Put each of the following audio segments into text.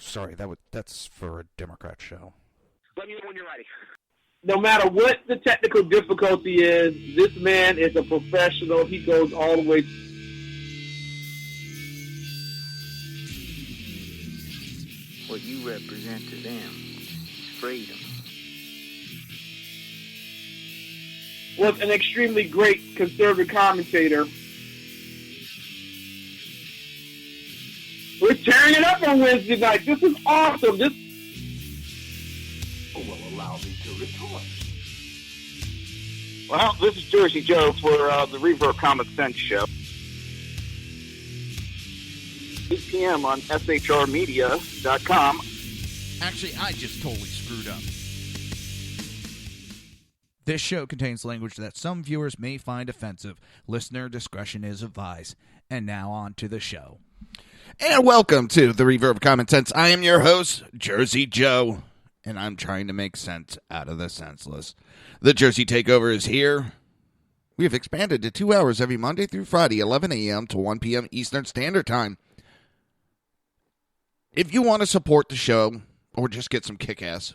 sorry, that's for a Democrat show. Let me know when you're ready. No matter what the technical difficulty is, this man is a professional. He goes all the way. What you represent to them is freedom. Was an extremely great conservative commentator. We're tearing it up on Wednesday night. This is awesome. This will allow me to retort. Well, this is Jersey Joe for the Reaver of Common Sense show. 8 p.m. on shrmedia.com. Actually, I just totally screwed up. This show contains language that some viewers may find offensive. Listener discretion is advised. And now on to the show. And welcome to the Reaver of Common Sense. I am your host, Jersey Joe, and I'm trying to make sense out of the senseless. The Jersey Takeover is here. We have expanded to 2 hours every Monday through Friday, 11 a.m. to 1 p.m. Eastern Standard Time. If you want to support the show or just get some kick-ass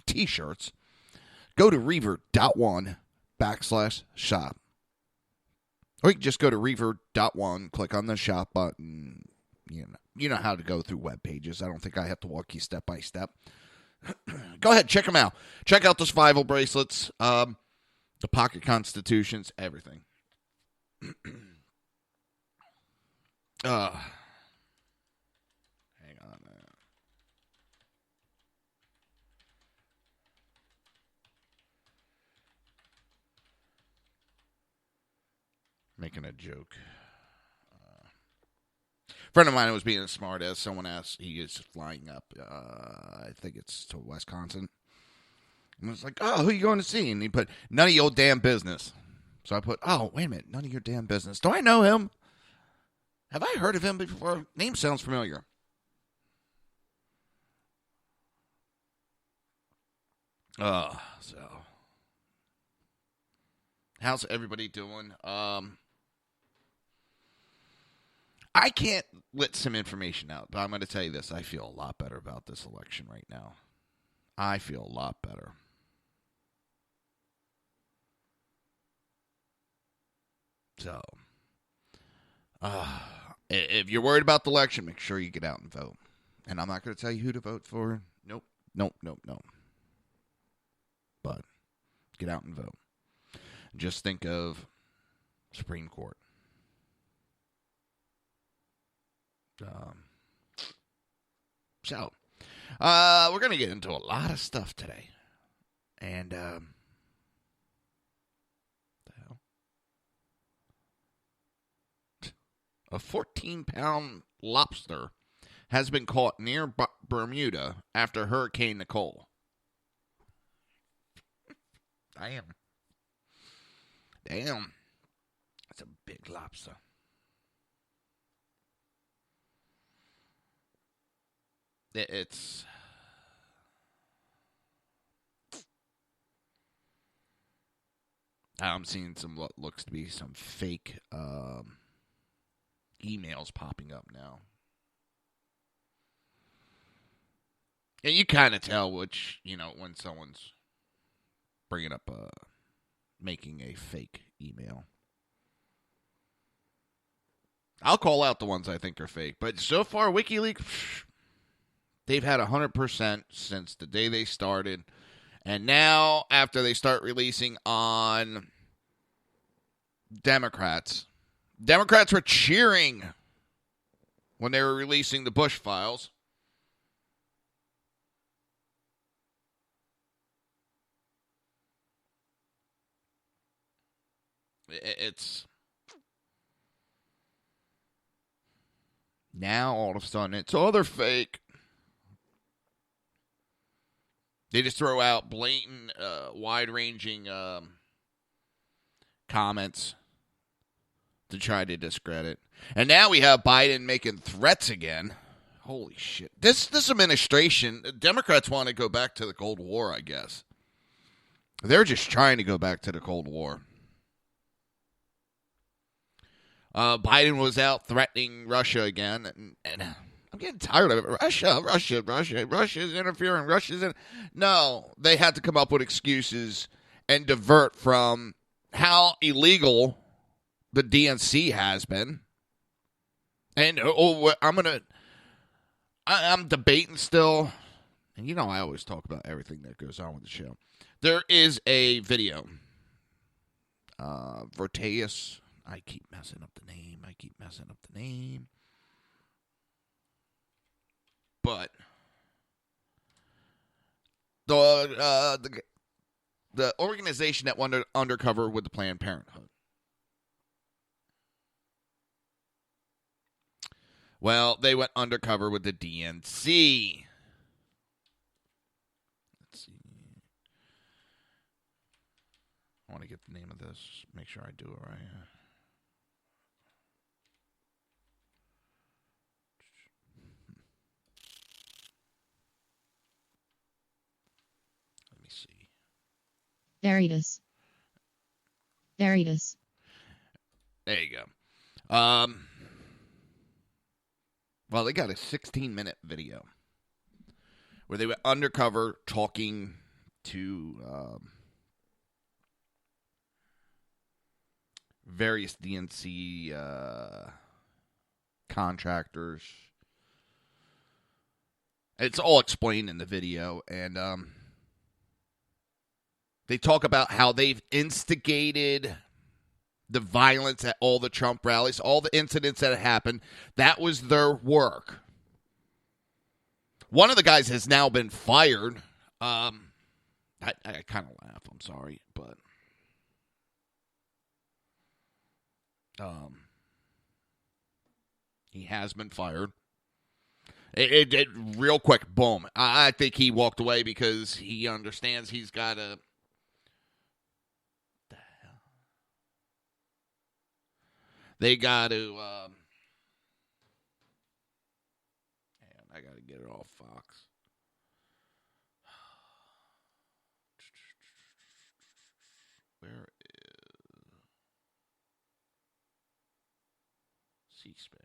t-shirts, go to reaver.one/shop. Or you can just go to reaver.one, click on the shop button. You know how to go through web pages. I don't think I have to walk you step by step. Go ahead, check them out. Check out the survival bracelets, the pocket constitutions, everything. Hang on. Making a joke. A friend of mine was being a smart ass. Someone asked, he is flying up, I think it's to Wisconsin. And I was like, oh, who are you going to see? And he put, none of your damn business. So I put, oh, wait a minute, none of your damn business. Do I know him? Have I heard of him before? Name sounds familiar. So. How's everybody doing? I can't let some information out, but I'm going to tell you this. I feel a lot better about this election right now. I feel a lot better. So, if you're worried about the election, make sure you get out and vote. And I'm not going to tell you who to vote for. Nope. But get out and vote. Just think of Supreme Court. We're going to get into a lot of stuff today. And, the hell? A 14-pound lobster has been caught near Bermuda after Hurricane Nicole. Damn. That's a big lobster. It's I'm seeing some what looks to be some fake emails popping up now. And you kind of tell which, when someone's bringing up making a fake email. I'll call out the ones I think are fake, but so far WikiLeaks, they've had 100% since the day they started. And now, after they start releasing on Democrats were cheering when they were releasing the Bush files. It's now all of a sudden it's they're fake. They just throw out blatant, wide-ranging comments to try to discredit. And now we have Biden making threats again. Holy shit. This administration, Democrats want to go back to the Cold War, I guess. They're just trying to go back to the Cold War. Biden was out threatening Russia again, and I'm I'm getting tired of it. Russia's interfering. Russia's in. No, they had to come up with excuses and divert from how illegal the DNC has been. And I'm debating still. And you know I always talk about everything that goes on with the show. There is a video. Verteus. I keep messing up the name. But the organization that went undercover with the Planned Parenthood. Well, they went undercover with the DNC. Let's see. I want to get the name of this. Make sure I do it right. Let me see. There it is. There you go. Well, they got a 16-minute video where they went undercover talking to various DNC contractors. It's all explained in the video, and they talk about how they've instigated the violence at all the Trump rallies, all the incidents that happened. That was their work. One of the guys has now been fired. I kind of laugh. I'm sorry, but he has been fired. It real quick, boom. I think he walked away because he understands he's got to. They got to. I got to get it off Fox. Where is C-SPAN?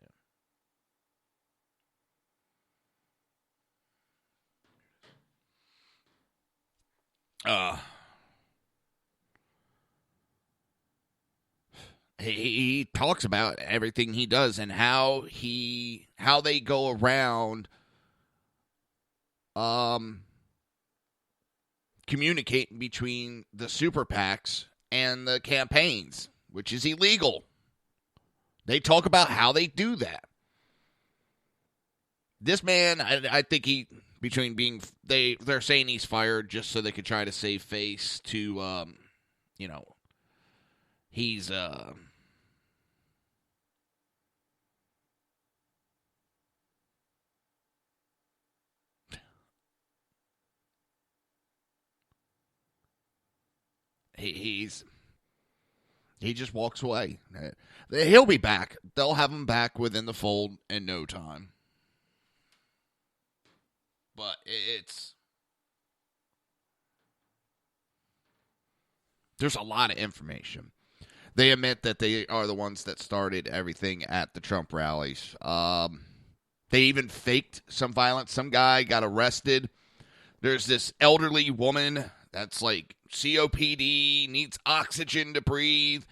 He talks about everything he does and how they go around communicating between the super PACs and the campaigns, which is illegal. They talk about how they do that. This man, I think they're saying he's fired just so they could try to save face to, he's he just walks away. He'll be back. They'll have him back within the fold in no time. But there's a lot of information. They admit that they are the ones that started everything at the Trump rallies. They even faked some violence. Some guy got arrested. There's this elderly woman that's like COPD, needs oxygen to breathe,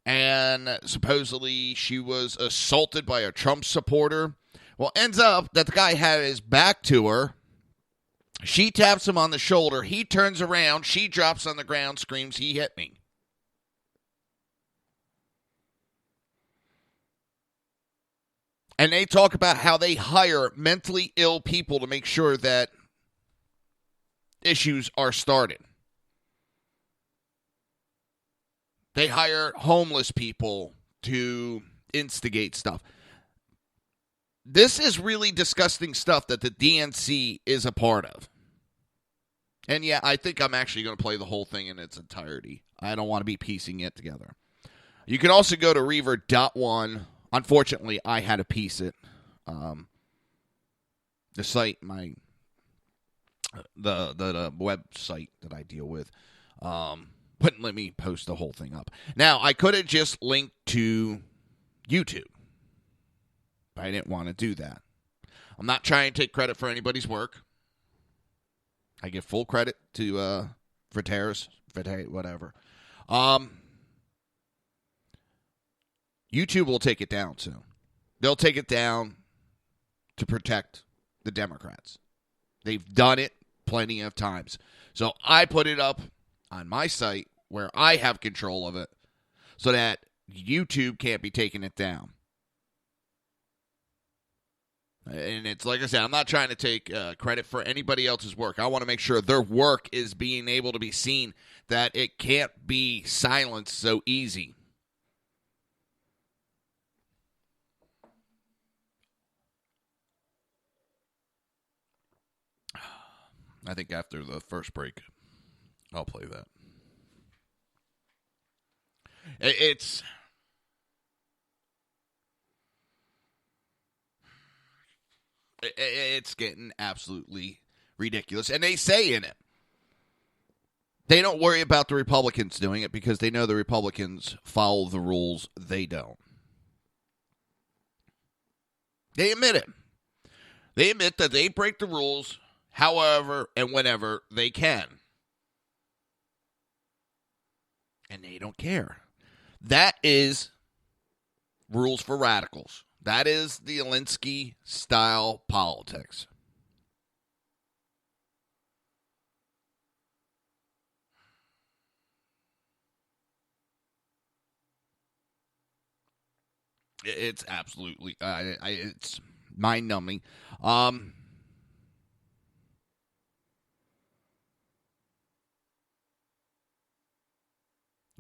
and supposedly she was assaulted by a Trump supporter. Well, ends up that the guy had his back to her. She taps him on the shoulder. He turns around. She drops on the ground, screams, "He hit me." And they talk about how they hire mentally ill people to make sure that issues are started. They hire homeless people to instigate stuff. This is really disgusting stuff that the DNC is a part of. And yeah, I think I'm actually going to play the whole thing in its entirety. I don't want to be piecing it together. You can also go to Reaver.one. Unfortunately, I had to piece it. The site, the website that I deal with, wouldn't let me post the whole thing up. Now, I could have just linked to YouTube, but I didn't want to do that. I'm not trying to take credit for anybody's work. I give full credit to Viteris, whatever. YouTube will take it down soon. They'll take it down to protect the Democrats. They've done it plenty of times. So I put it up on my site where I have control of it so that YouTube can't be taking it down. And it's like I said, I'm not trying to take credit for anybody else's work. I want to make sure their work is being able to be seen, that it can't be silenced so easy. I think after the first break, I'll play that. It's getting absolutely ridiculous. And they say in it, they don't worry about the Republicans doing it because they know the Republicans follow the rules. They don't. They admit it. They admit that they break the rules however and whenever they can. And they don't care. That is rules for radicals. That is the Alinsky-style politics. It's absolutely, it's mind-numbing.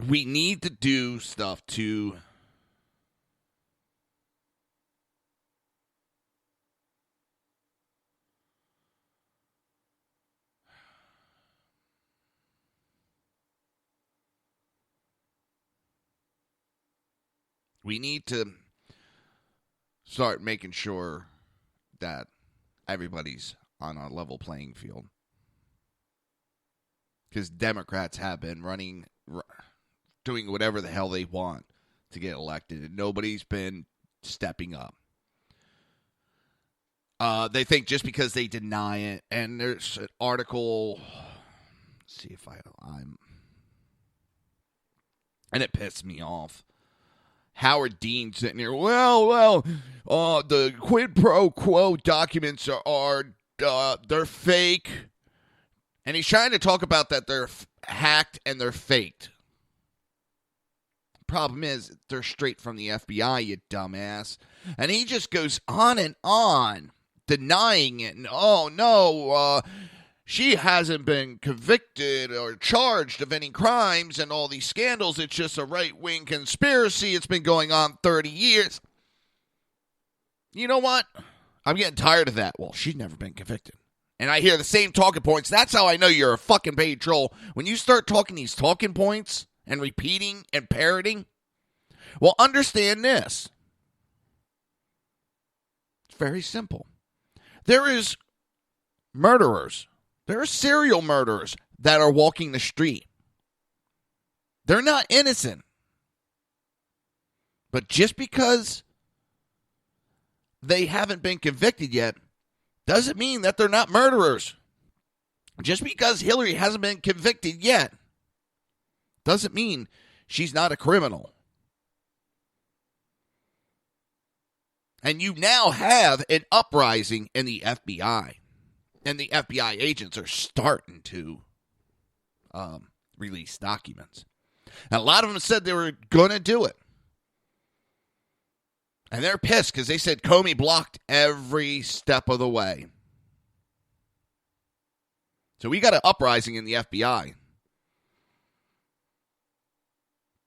We need to do stuff to start making sure that everybody's on a level playing field. Because Democrats have been doing whatever the hell they want to get elected, and nobody's been stepping up. They think just because they deny it, and there's an article, let's see if I'm, and it pissed me off. Howard Dean sitting here, the quid pro quo documents are they're fake, and he's trying to talk about that they're hacked and they're faked. Problem is, they're straight from the FBI, you dumbass. And he just goes on and on, denying it. And, oh, no, she hasn't been convicted or charged of any crimes and all these scandals. It's just a right-wing conspiracy. It's been going on 30 years. You know what? I'm getting tired of that. Well, she's never been convicted. And I hear the same talking points. That's how I know you're a fucking paid troll. When you start talking these talking points and repeating and parroting, well, understand this. It's very simple. There is murderers. There are serial murderers that are walking the street. They're not innocent. But just because they haven't been convicted yet doesn't mean that they're not murderers. Just because Hillary hasn't been convicted yet doesn't mean she's not a criminal. And you now have an uprising in the FBI. And the FBI agents are starting to release documents. And a lot of them said they were going to do it. And they're pissed because they said Comey blocked every step of the way. So we got an uprising in the FBI.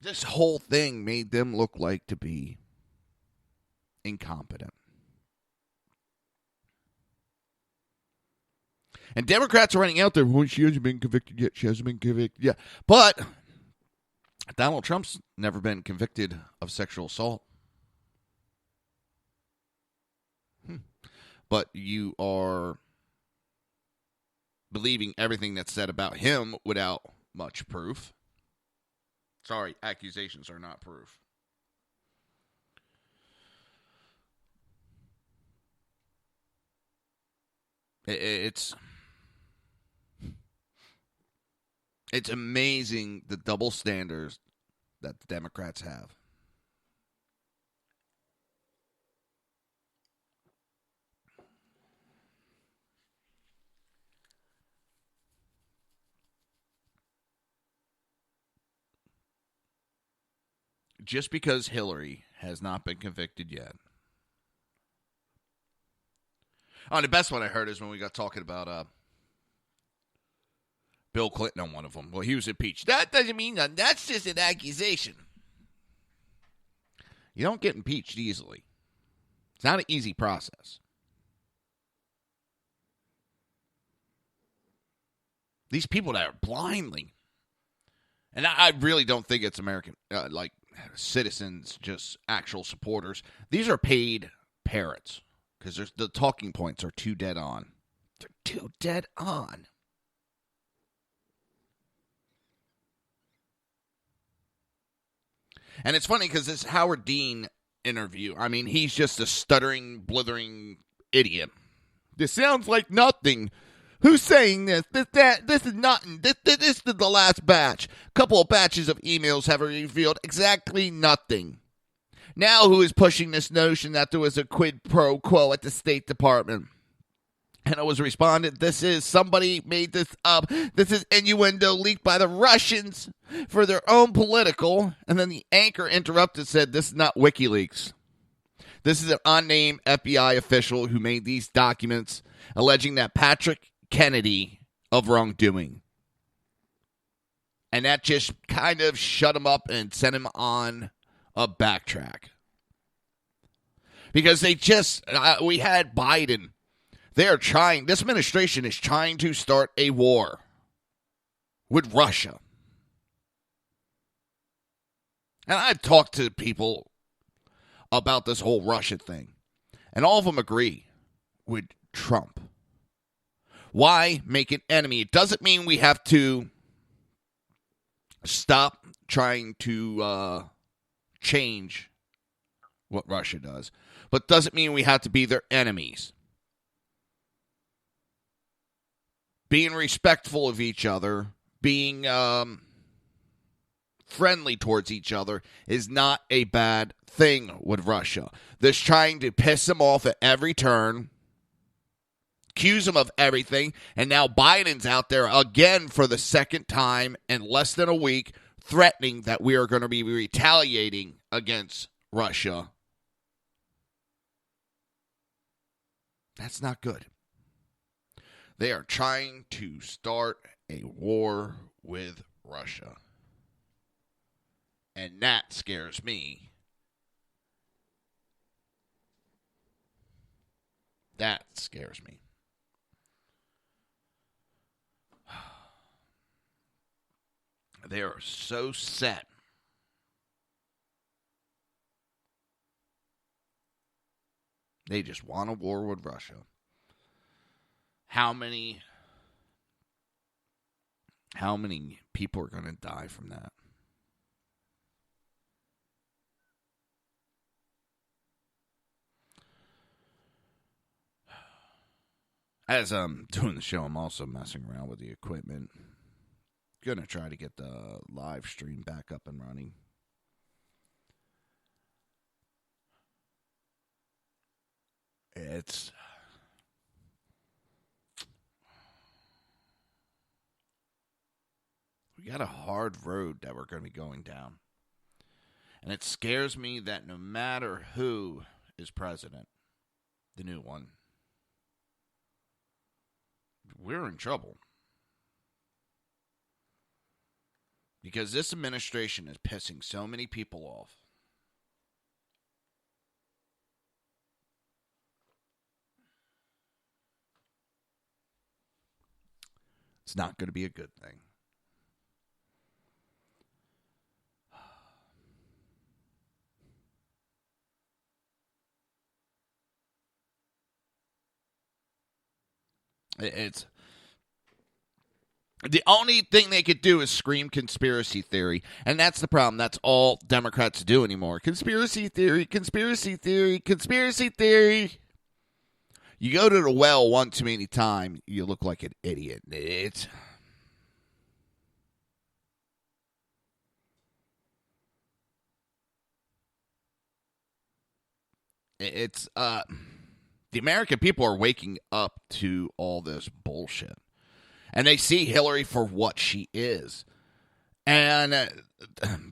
This whole thing made them look like to be incompetent. And Democrats are running out there, well, she hasn't been convicted yet. She hasn't been convicted yet. But Donald Trump's never been convicted of sexual assault. But you are believing everything that's said about him without much proof. Sorry, accusations are not proof. It's amazing the double standards that the Democrats have. Just because Hillary has not been convicted yet. Oh, the best one I heard is when we got talking about Bill Clinton on one of them. Well, he was impeached. That doesn't mean nothing. That's just an accusation. You don't get impeached easily. It's not an easy process. These people that are blindly, and I really don't think it's American, citizens, just actual supporters. These are paid parrots because the talking points are too dead on. They're too dead on. And it's funny because this Howard Dean interview, I mean, he's just a stuttering, blithering idiot. This sounds like nothing. Who's saying this? This is nothing. This is the last batch. A couple of batches of emails have revealed exactly nothing. Now who is pushing this notion that there was a quid pro quo at the State Department? And it was responded, somebody made this up. This is innuendo leaked by the Russians for their own political. And then the anchor interrupted, said, this is not WikiLeaks. This is an unnamed FBI official who made these documents alleging that Patrick Kennedy of wrongdoing. And that just kind of shut him up and sent him on a backtrack. Because we had Biden. This administration is trying to start a war with Russia. And I've talked to people about this whole Russia thing, and all of them agree with Trump. Why make an enemy? It doesn't mean we have to stop trying to change what Russia does, but doesn't mean we have to be their enemies. Being respectful of each other, being friendly towards each other is not a bad thing with Russia. This trying to piss them off at every turn, accuse them of everything, and now Biden's out there again for the second time in less than a week, threatening that we are going to be retaliating against Russia. That's not good. They are trying to start a war with Russia. And that scares me. That scares me. They are so set. They just want a war with Russia. How many people are going to die from that? As I'm doing the show, I'm also messing around with the equipment. Going to try to get the live stream back up and running. We got a hard road that we're going to be going down. And it scares me that no matter who is president, the new one, we're in trouble. Because this administration is pissing so many people off. It's not going to be a good thing. It's the only thing they could do is scream conspiracy theory, and that's the problem. That's all Democrats do anymore. Conspiracy theory, conspiracy theory, conspiracy theory. You go to the well one too many times, you look like an idiot. It's the American people are waking up to all this bullshit. And they see Hillary for what she is. And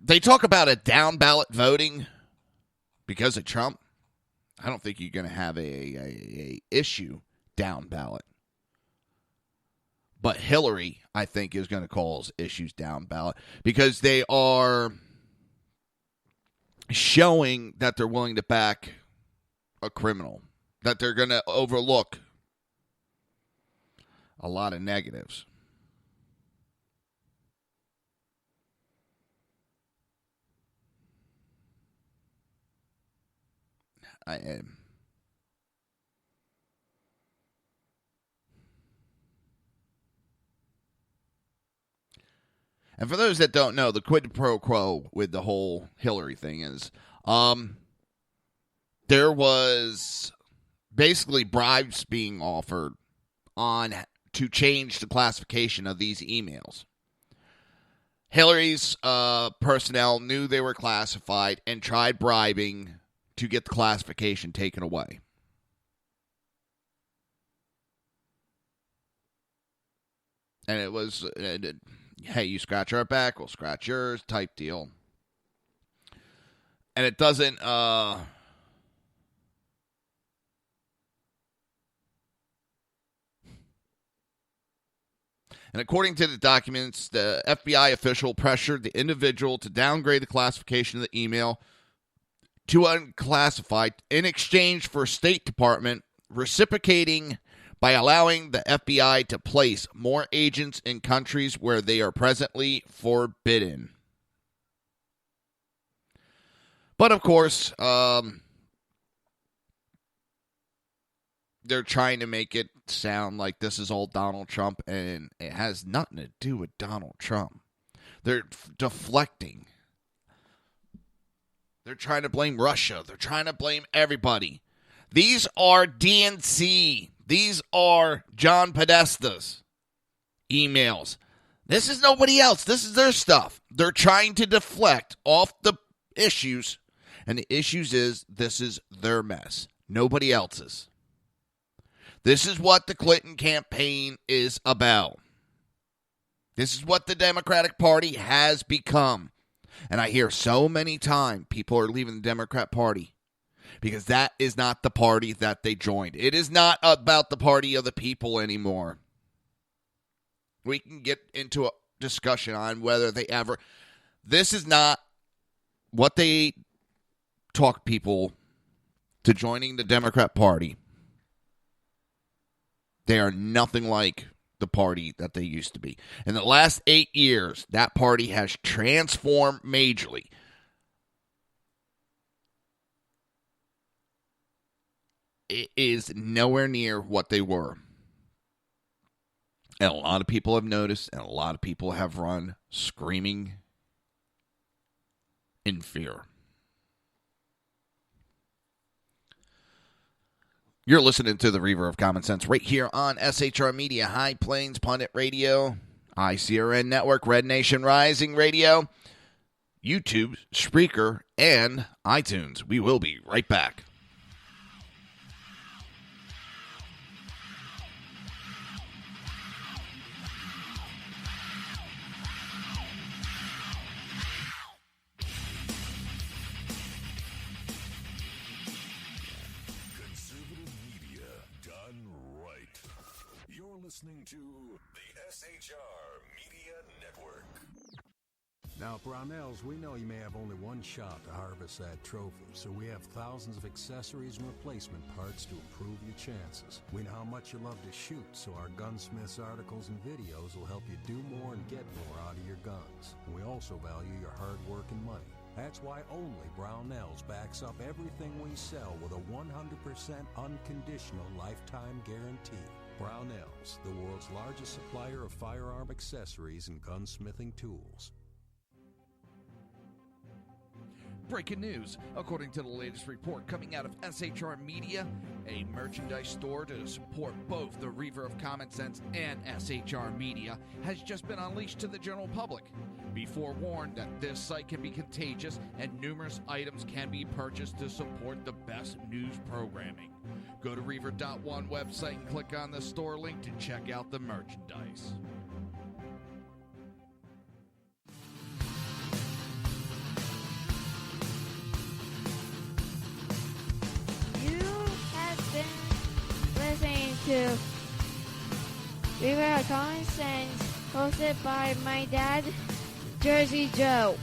they talk about a down ballot voting because of Trump. I don't think you're going to have a issue down ballot. But Hillary, I think, is going to cause issues down ballot because they are showing that they're willing to back a criminal, that they're going to overlook a lot of negatives. And for those that don't know, the quid pro quo with the whole Hillary thing is there was basically bribes being offered to change the classification of these emails. Hillary's personnel knew they were classified and tried bribing to get the classification taken away. And it was, hey, you scratch our back, we'll scratch yours type deal. And it doesn't, and according to the documents, the FBI official pressured the individual to downgrade the classification of the email to unclassified in exchange for State Department reciprocating by allowing the FBI to place more agents in countries where they are presently forbidden. But of course, they're trying to make it sound like this is all Donald Trump, and it has nothing to do with Donald Trump. They're deflecting. They're trying to blame Russia. They're trying to blame everybody. These are DNC. These are John Podesta's emails. This is nobody else. This is their stuff. They're trying to deflect off the issues, and the issues is this is their mess. Nobody else's. This is what the Clinton campaign is about. This is what the Democratic Party has become. And I hear so many times people are leaving the Democrat Party because that is not the party that they joined. It is not about the party of the people anymore. We can get into a discussion on whether they ever... This is not what they talk people to joining the Democrat Party. They are nothing like the party that they used to be. In the last 8 years, that party has transformed majorly. It is nowhere near what they were. And a lot of people have noticed, and a lot of people have run screaming in fear. You're listening to the Reaver of Common Sense right here on SHR Media, High Plains Pundit Radio, ICRN Network, Red Nation Rising Radio, YouTube, Spreaker, and iTunes. We will be right back. Listening to the SHR Media Network. Now, at Brownells, we know you may have only one shot to harvest that trophy, so we have thousands of accessories and replacement parts to improve your chances. We know how much you love to shoot, so our gunsmiths articles and videos will help you do more and get more out of your guns. We also value your hard work and money. That's why only Brownells backs up everything we sell with a 100% unconditional lifetime guarantee. Brownells, the world's largest supplier of firearm accessories and gunsmithing tools. Breaking news. According to the latest report coming out of SHR Media, a merchandise store to support both the Reaver of Common Sense and SHR Media has just been unleashed to the general public. Be forewarned that this site can be contagious and numerous items can be purchased to support the best news programming. Go to Reaver.one website and click on the store link to check out the merchandise. You have been listening to Reaver of Common Sense, hosted by my dad, Jersey Joe.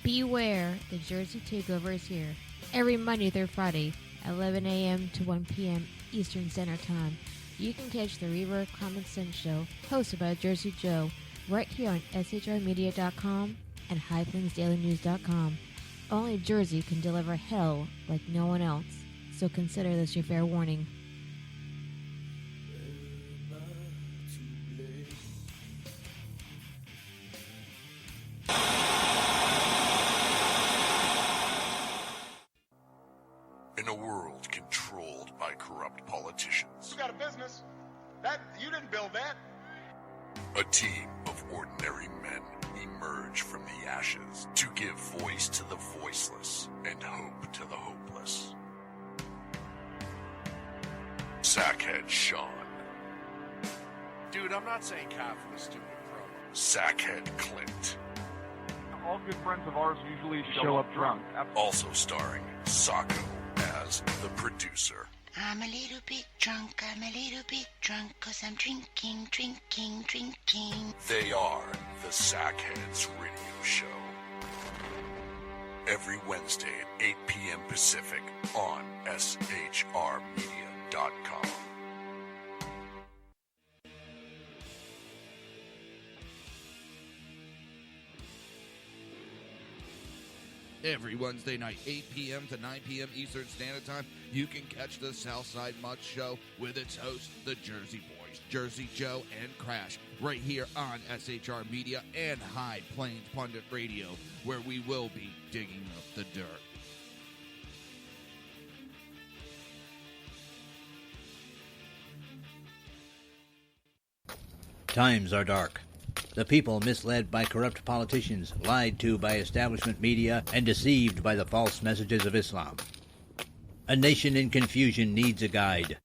Beware, the Jersey Takeover is here. Every Monday through Friday, 11 a.m. to 1 p.m. Eastern Standard Time. You can catch the Reaver of Common Sense show, hosted by Jersey Joe, right here on shrmedia.com and highplainsdailynews.com. Only Jersey can deliver hell like no one else, so consider this your fair warning. In a world controlled by corrupt politicians, You got a business. That you didn't build that. a team of ordinary men emerge from the ashes to give voice to the voiceless and hope to the hopeless. Sackhead Sean. Dude, I'm not saying cow for the stupid promo. Sackhead Clint. All good friends of ours usually show up drunk. Also starring Sacco as the producer. I'm a little bit drunk, 'cause I'm drinking. They are the Sackheads Radio Show. Every Wednesday at 8 p.m. Pacific on shrmedia.com. Every Wednesday night, 8 p.m. to 9 p.m. Eastern Standard Time, you can catch the Southside Mud Show with its hosts, the Jersey Boys, Jersey Joe and Crash, right here on SHR Media and High Plains Pundit Radio, where we will be digging up the dirt. Times are dark. The people misled by corrupt politicians, lied to by establishment media, and deceived by the false messages of Islam. A nation in confusion needs a guide.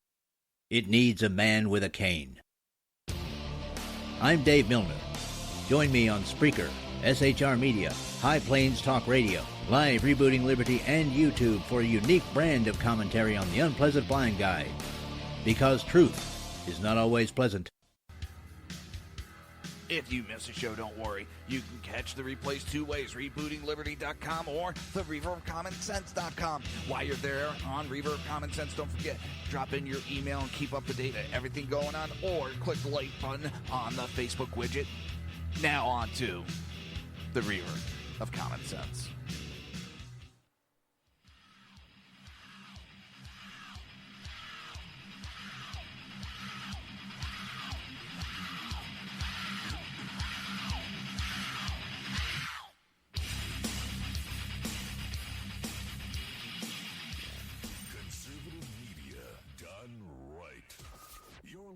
It needs a man with a cane. I'm Dave Milner. Join me on Spreaker, SHR Media, High Plains Talk Radio, Live Rebooting Liberty, and YouTube for a unique brand of commentary on the unpleasant blind guide. Because truth is not always pleasant. If you miss a show, don't worry. You can catch the replays two ways, rebootingliberty.com or the reaverofcommonsense.com. While you're there on Reaver of Common Sense, don't forget, drop in your email and keep up to date on everything going on, or click the like button on the Facebook widget. Now on to the Reaver of Common Sense.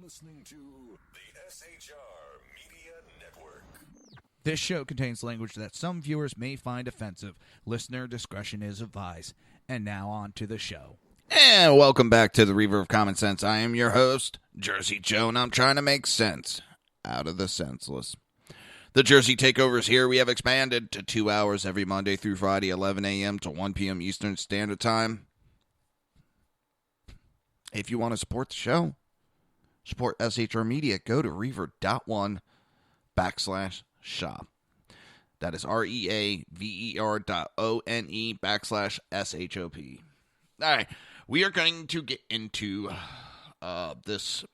Listening to the SHR Media Network. This show contains language that some viewers may find offensive. Listener discretion is advised. And now on to the show. And welcome back to the Reaver of Common Sense. I am your host, Jersey Joe, and I'm trying to make sense out of the senseless. The Jersey Takeover is here. We have expanded to 2 hours every Monday through Friday, 11 a.m. to 1 p.m. Eastern Standard Time. If you want to support the show, support SHR Media, go to reaver.one/shop. That is REAVER.ONE/SHOP. All right, we are going to get into this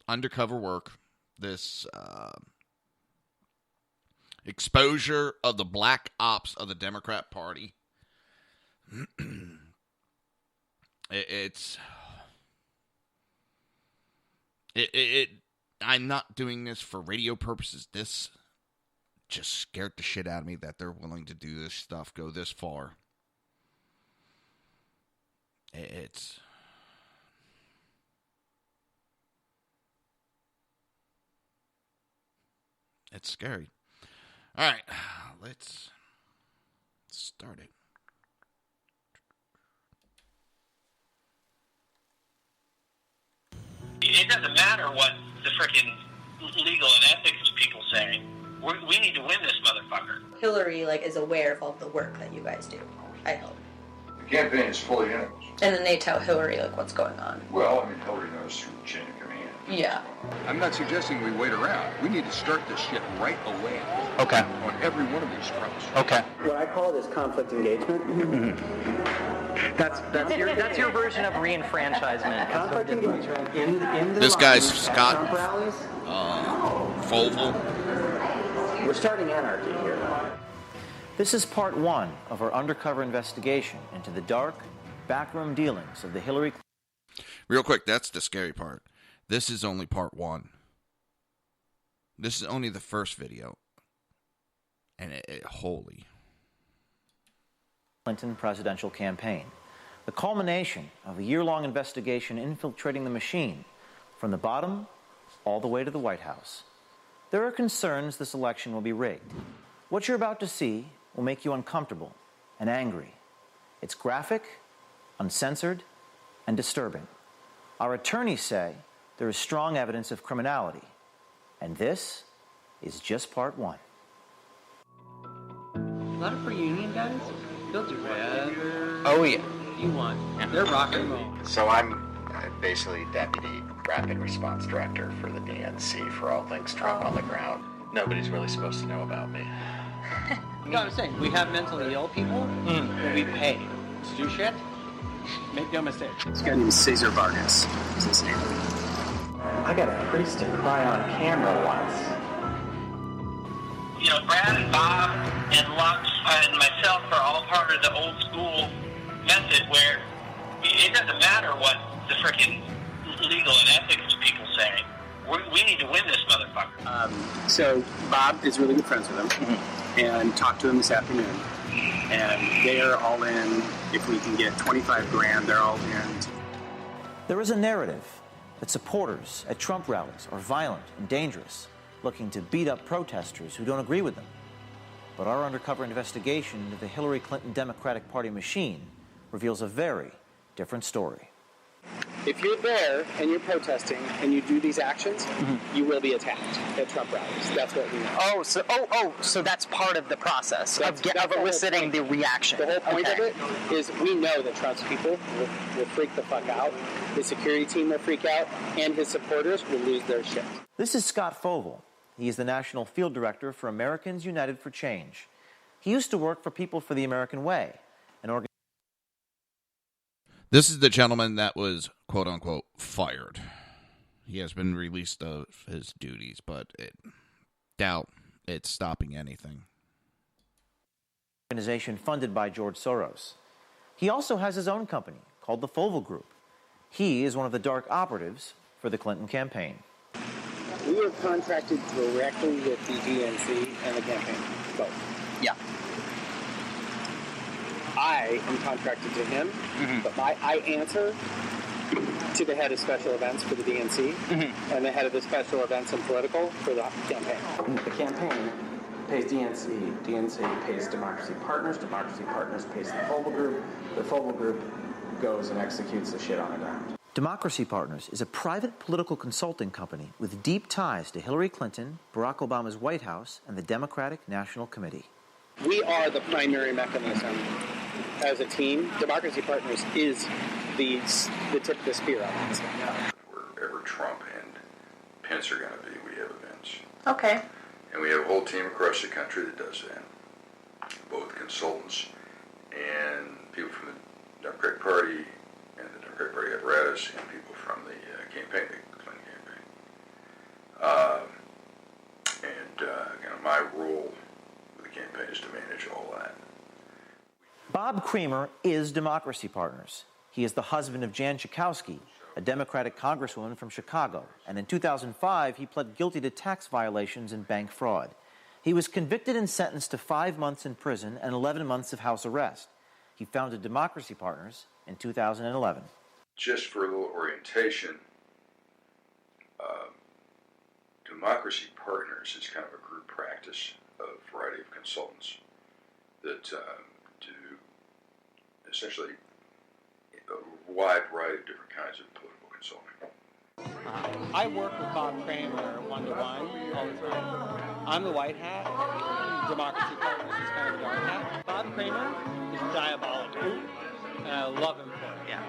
undercover work, this exposure of the black ops of the Democrat Party. I'm not doing this for radio purposes. This just scared the shit out of me that they're willing to do this stuff, go this far. It's scary. All right, let's start it. It doesn't matter what the freaking legal and ethics people say. We need to win this motherfucker. Hillary, is aware of all the work that you guys do, I hope. The campaign is fully in it. And then they tell Hillary, what's going on. Well, Hillary knows through the chain of command. Yeah. I'm not suggesting we wait around. We need to start this shit right away. Okay. On every one of these fronts. Okay. What I call it is conflict engagement. Mm-hmm. That's your version of re-enfranchisement. Conflict engagement in the this guy's Scott Trump rallies. Foval. We're starting anarchy here. This is part one of our undercover investigation into the dark, backroom dealings of the Hillary. Real quick, that's the scary part. This is only part one. This is only the first video. And holy. Clinton presidential campaign. The culmination of a year-long investigation infiltrating the machine from the bottom all the way to the White House. There are concerns this election will be rigged. What you're about to see will make you uncomfortable and angry. It's graphic, uncensored, and disturbing. Our attorneys say there is strong evidence of criminality, and this is just part one. A lot of pre-union guys, they'll do whatever Oh yeah. you want. Yeah. They're rock and roll. So I'm basically Deputy Rapid Response Director for the DNC for all things Trump on the ground. Nobody's really supposed to know about me. You know what I'm saying? We have mentally ill people that we pay to do shit. Make no mistake. This guy named Cesar Vargas is his name. I got a priest to cry on camera once. Brad and Bob and Lux and myself are all part of the old school method where it doesn't matter what the freaking legal and ethics people say. We need to win this motherfucker. So Bob is really good friends with him, and talked to him this afternoon. And they are all in. If we can get $25,000, they're all in. There is a narrative that supporters at Trump rallies are violent and dangerous, looking to beat up protesters who don't agree with them. But our undercover investigation into the Hillary Clinton Democratic Party machine reveals a very different story. If you're there and you're protesting and you do these actions, you will be attacked at Trump rallies. That's what we know. So that's part of the process of eliciting the reaction. The whole point of it is we know that Trump's people will freak the fuck out. His security team will freak out, and his supporters will lose their shit. This is Scott Foval. He is the National Field Director for Americans United for Change. He used to work for People for the American Way, an organization. This is the gentleman that was, quote-unquote, fired. He has been released of his duties, but doubt it's stopping anything. Organization funded by George Soros. He also has his own company called the Foval Group. He is one of the dark operatives for the Clinton campaign. We are contracted directly with the DNC and the campaign, both. Yeah. I am contracted to him, but I answer to the head of special events for the DNC and the head of the special events and political for the campaign. The campaign pays DNC, DNC pays Democracy Partners pays the Foval Group, the Foval Group goes and executes the shit on the ground. Democracy Partners is a private political consulting company with deep ties to Hillary Clinton, Barack Obama's White House, and the Democratic National Committee. We are the primary mechanism as a team. Democracy Partners is the tip of the spear on this. Wherever Trump and Pence are going to be, we have events. Okay. And we have a whole team across the country that does that. Both consultants and people from the Democratic Party and the Democratic Party apparatus and people from the campaign, the Clinton campaign. My role with the campaign is to manage all that. Bob Creamer is Democracy Partners. He is the husband of Jan Schakowsky, a Democratic congresswoman from Chicago, and in 2005 he pled guilty to tax violations and bank fraud. He was convicted and sentenced to 5 months in prison and 11 months of house arrest. He founded Democracy Partners in 2011. Just for a little orientation, Democracy Partners is kind of a group practice of a variety of consultants that do essentially a wide variety of different kinds of political consulting. I work with Bob Kramer one-to-one all the time. I'm the white hat. Democracy Partners is kind of the dark hat. Bob Kramer is diabolical, and I love him for it. Yeah.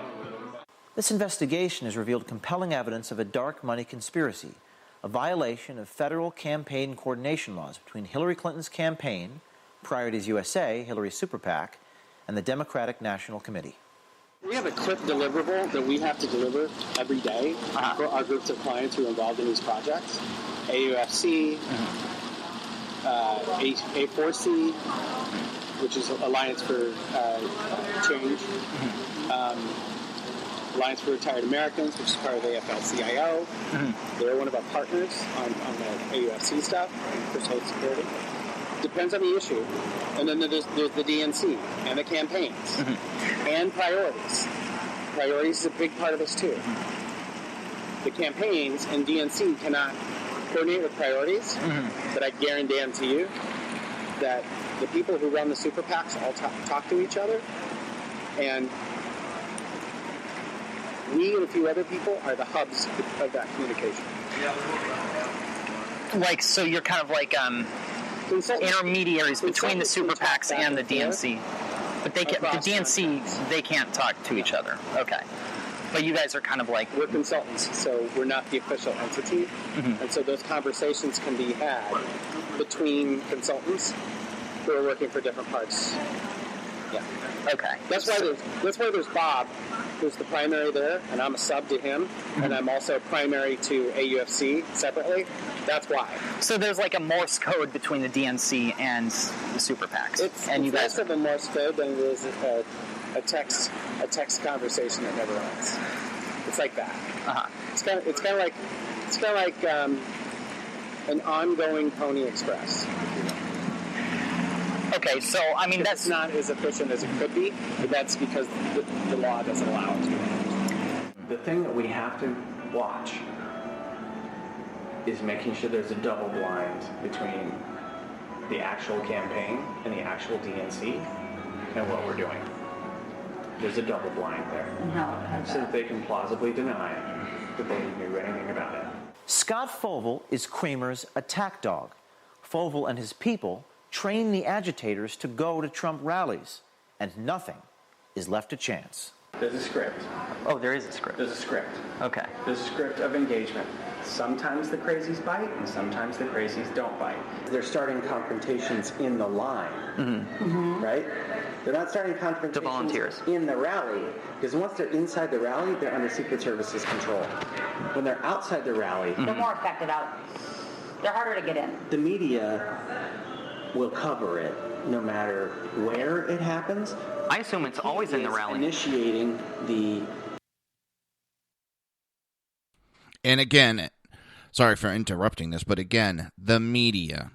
This investigation has revealed compelling evidence of a dark money conspiracy, a violation of federal campaign coordination laws between Hillary Clinton's campaign, Priorities USA, Hillary's super PAC, and the Democratic National Committee. We have a clip deliverable that we have to deliver every day for our groups of clients who are involved in these projects. AUFC, A4C, which is Alliance for Change, Alliance for Retired Americans, which is part of the AFL-CIO. They're one of our partners on the AUFC stuff, for social security. Depends on the issue. And then there's the DNC and the campaigns and priorities. Priorities is a big part of this too. The campaigns and DNC cannot coordinate with priorities, but I guarantee you that the people who run the super PACs all talk to each other, and we and a few other people are the hubs of that communication. Like, so you're kind of like intermediaries between the super PACs and the DNC. But the DNC, they can't talk to each other. Okay. But you guys are kind of like... We're consultants, so we're not the official entity. And so those conversations can be had between consultants who are working for different parts. Yeah. Okay. That's why there's Bob, who's the primary there, and I'm a sub to him, and I'm also primary to AUFC separately. That's why. So there's like a Morse code between the DNC and the super PACs. It's less of a Morse code than it is a text conversation that never ends. It's like that. It's kind of like an ongoing Pony Express. Okay, so I mean that's not as efficient as it could be, but that's because the law doesn't allow it to. The thing that we have to watch is making sure there's a double blind between the actual campaign and the actual DNC and what we're doing. There's a double blind there. So that they can plausibly deny that they knew anything about it. Scott Fovel is Kramer's attack dog. Fovel and his people train the agitators to go to Trump rallies, and nothing is left to chance. There's a script. Oh, there is a script. There's a script. Okay. There's a script of engagement. Sometimes the crazies bite, and sometimes the crazies don't bite. They're starting confrontations in the line, right? They're not starting confrontations the volunteers in the rally, because once they're inside the rally, they're under Secret Service's control. When they're outside the rally, they're more affected out. They're harder to get in. The media will cover it no matter where it happens. I assume it's always in the rally. Initiating the... And again, sorry for interrupting this, but again, the media.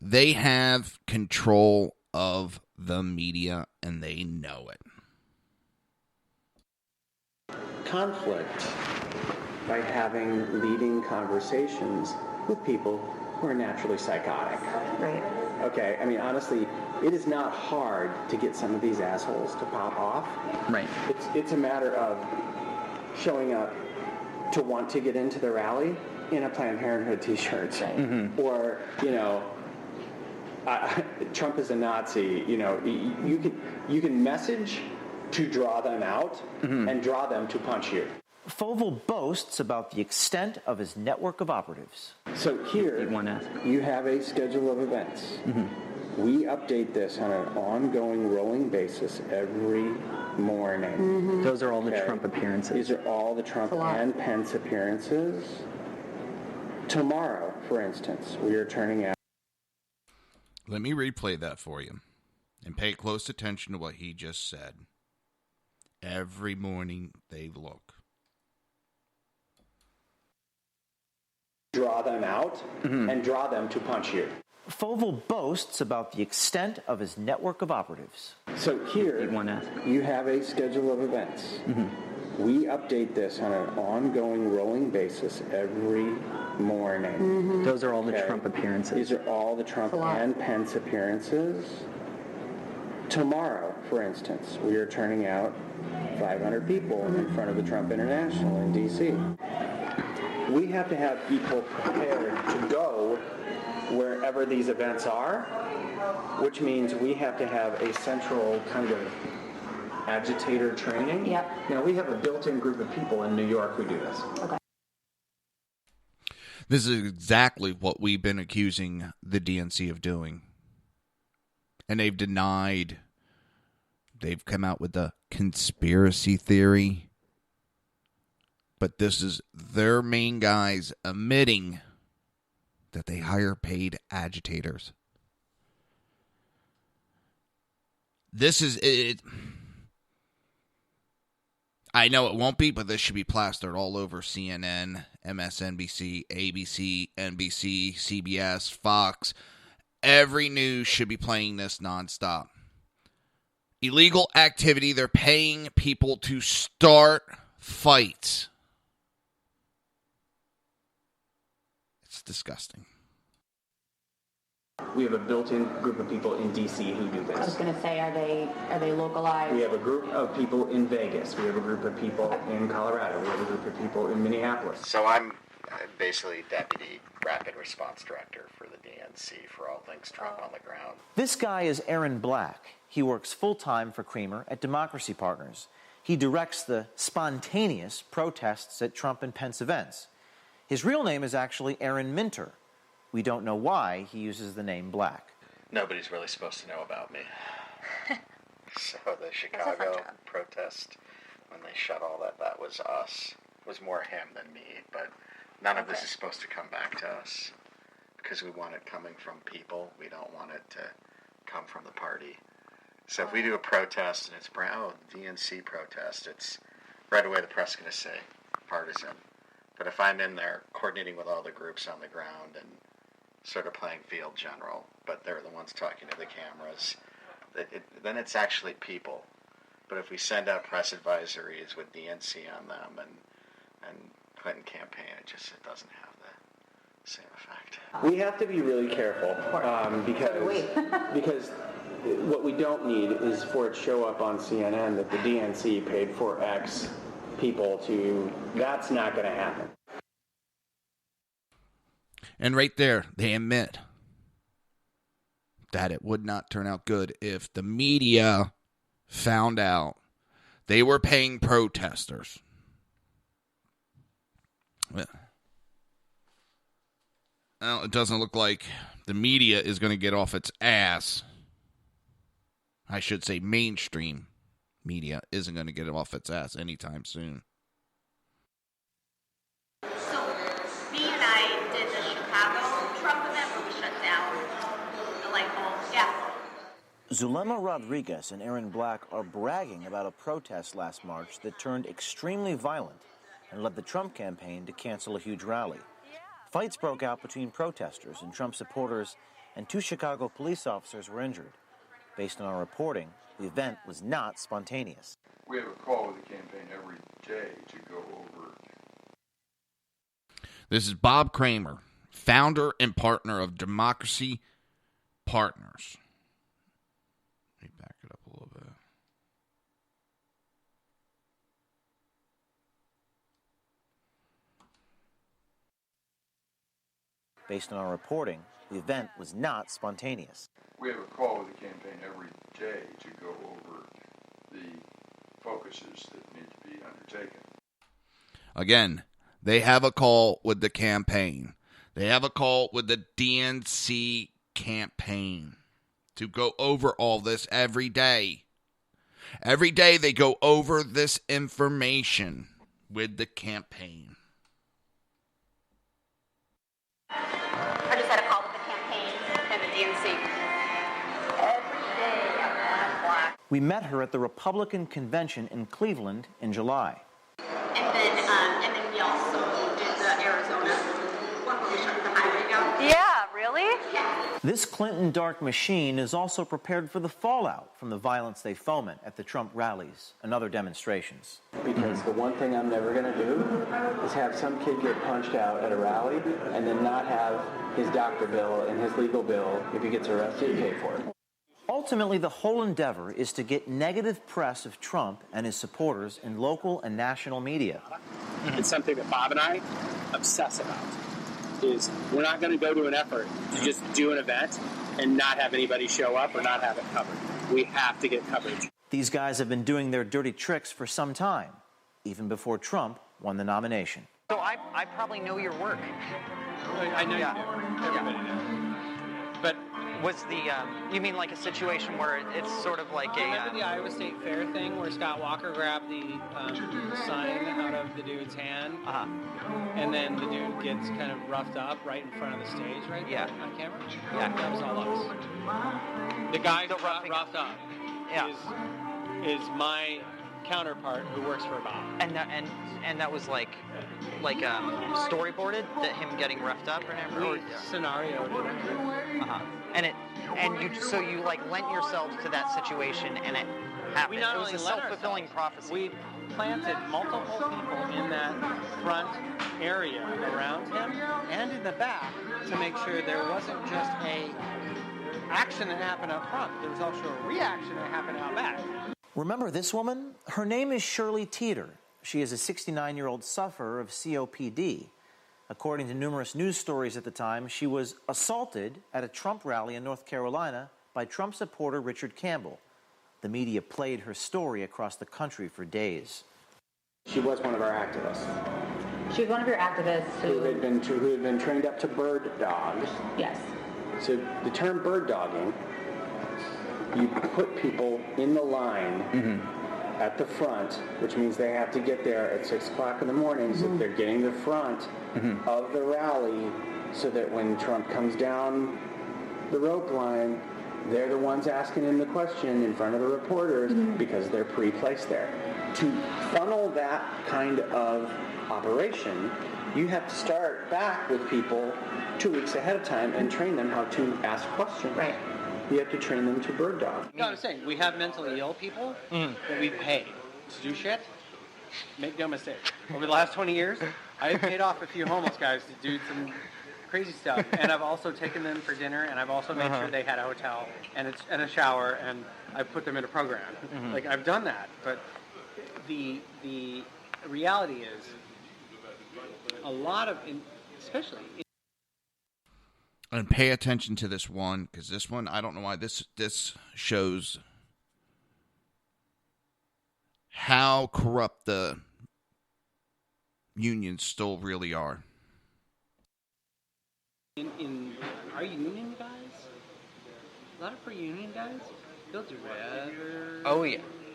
They have control of the media, and they know it. Conflict by having leading conversations with people who are naturally psychotic. Right. Okay, I mean, honestly, it is not hard to get some of these assholes to pop off. Right. It's a matter of showing up to want to get into the rally in a Planned Parenthood t-shirt. Or, Trump is a Nazi. You can message to draw them out and draw them to punch you. Fovel boasts about the extent of his network of operatives. So here, you have a schedule of events. We update this on an ongoing, rolling basis every morning. Those are all the Trump appearances. These are all the Trump and Pence appearances. Tomorrow, for instance, we are turning out... Let me replay that for you and pay close attention to what he just said. Every morning they look. Draw them out and draw them to punch you. Foval boasts about the extent of his network of operatives. So here, you have a schedule of events. We update this on an ongoing, rolling basis every morning. Those are all the Trump appearances. These are all the Trump and Pence appearances. Tomorrow, for instance, we are turning out 500 people in front of the Trump International in D.C. We have to have people prepared to go wherever these events are, which means we have to have a central kind of agitator training. Yep. Now, we have a built-in group of people in New York who do this. Okay. This is exactly what we've been accusing the DNC of doing. And they've denied. They've come out with the conspiracy theory. But this is their main guys admitting that they hire paid agitators. This is it. I know it won't be, but this should be plastered all over CNN, MSNBC, ABC, NBC, CBS, Fox. Every news should be playing this nonstop. Illegal activity. They're paying people to start fights. It's disgusting. We have a built-in group of people in D.C. who do this. I was going to say, are they localized? We have a group of people in Vegas. We have a group of people in Colorado. We have a group of people in Minneapolis. So I'm basically Deputy Rapid Response Director for the DNC for all things Trump on the ground. This guy is Aaron Black. He works full-time for Creamer at Democracy Partners. He directs the spontaneous protests at Trump and Pence events. His real name is actually Aaron Minter. We don't know why he uses the name Black. Nobody's really supposed to know about me. So the Chicago protest, when they shut all that was us. It was more him than me, but none of this is supposed to come back to us because we want it coming from people. We don't want it to come from the party. So if we do a protest and it's DNC protest, it's right away the press is going to say partisan. But if I'm in there coordinating with all the groups on the ground and sort of playing field general, but they're the ones talking to the cameras, then it's actually people. But if we send out press advisories with DNC on them and Clinton campaign, it doesn't have the same effect. We have to be really careful because what we don't need is for it to show up on CNN that the DNC paid for X people to. That's not going to happen. And right there, they admit that it would not turn out good if the media found out they were paying protesters. Well, it doesn't look like the media is going to get off its ass. I should say mainstream media isn't going to get off its ass anytime soon. So, B and I did the Chicago Trump event where we shut down the light bulbs. Yeah. Zulema Rodriguez and Aaron Black are bragging about a protest last March that turned extremely violent and led the Trump campaign to cancel a huge rally. Fights broke out between protesters and Trump supporters, and 2 Chicago police officers were injured. Based on our reporting, the event was not spontaneous. We have a call with the campaign every day to go over. This is Bob Kramer, founder and partner of Democracy Partners. Let me back it up a little bit. Based on our reporting, the event was not spontaneous. We have a call with the campaign every day to go over the focuses that need to be undertaken. Again, they have a call with the campaign. They have a call with the DNC campaign to go over all this every day. Every day they go over this information with the campaign. I just had a call with the campaign and the DNC. Every day at 1 o'clock. We met her at the Republican convention in Cleveland in July. And then we also did the Arizona one where we shut the highway down. Yeah, really? Yeah. This Clinton dark machine is also prepared for the fallout from the violence they foment at the Trump rallies and other demonstrations. Because the one thing I'm never going to do is have some kid get punched out at a rally and then not have his doctor bill and his legal bill, if he gets arrested, pay for it. Ultimately, the whole endeavor is to get negative press of Trump and his supporters in local and national media. It's something that Bob and I obsess about. Is we're not going to go to an effort to just do an event and not have anybody show up or not have it covered. We have to get coverage. These guys have been doing their dirty tricks for some time, even before Trump won the nomination. So I probably know your work. I know you do. Everybody does. But was the you mean like a situation where it's sort of like remember the Iowa State Fair thing where Scott Walker grabbed the sign out of the dude's hand, and then the dude gets kind of roughed up right in front of the stage, right? Yeah. There on camera. Yeah, that was all us. The guy who got roughed up is my counterpart who works for Bob. And that was like storyboarded, that him getting roughed up or scenarioed it. So you like lent yourselves to that situation and it happened. It was a self-fulfilling prophecy. We planted multiple people in that front area around him and in the back to make sure there wasn't just a action that happened up front. There was also a reaction that happened out back. Remember this woman? Her name is Shirley Teeter. She is a 69-year-old sufferer of COPD. According to numerous news stories at the time, she was assaulted at a Trump rally in North Carolina by Trump supporter Richard Campbell. The media played her story across the country for days. She was one of our activists. She was one of your activists who had been trained up to bird dogs. Yes. So the term bird dogging, you put people in the line at the front, which means they have to get there at 6 o'clock in the morning, so they're getting the front of the rally, so that when Trump comes down the rope line, they're the ones asking him the question in front of the reporters because they're pre-placed there. To funnel that kind of operation, you have to start back with people 2 weeks ahead of time and train them how to ask questions. Right. You have to train them to bird dog. No, I'm saying we have mentally ill people that we pay to do shit. Make no mistake. Over the last 20 years, I've paid off a few homeless guys to do some crazy stuff, and I've also taken them for dinner, and I've also made sure they had a hotel and a shower, and I've put them in a program. Like, I've done that, but the reality is a lot of, especially. And pay attention to this one, because this one, I don't know why, this shows how corrupt the unions still really are. In our union guys, a lot of our union guys, they'll do whatever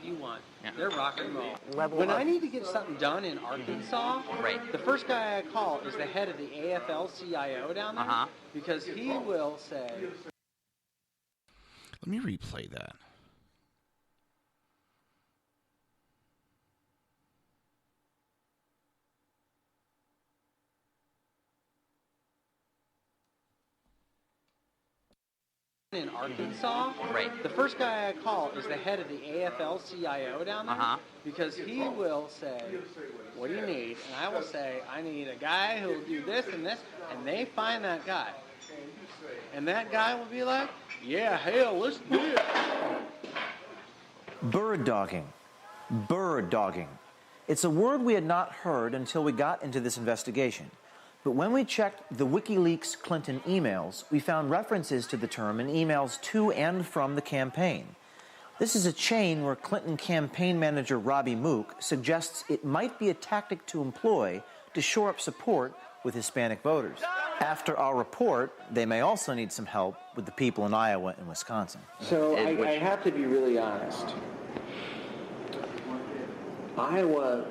you want. Yeah. They're rock and roll. When I need to get something done in Arkansas, the first guy I call is the head of the AFL-CIO down there, because he will say... Let me replay that. In Arkansas, the first guy I call is the head of the AFL-CIO down there, because he will say, what do you need? And I will say, I need a guy who will do this and this, and they find that guy. And that guy will be like, yeah, hell, let's do it. Bird dogging. Bird dogging. It's a word we had not heard until we got into this investigation. But when we checked the WikiLeaks Clinton emails, we found references to the term in emails to and from the campaign. This is a chain where Clinton campaign manager Robbie Mook suggests it might be a tactic to employ to shore up support with Hispanic voters. After our report, they may also need some help with the people in Iowa and Wisconsin. So I have to be really honest. Iowa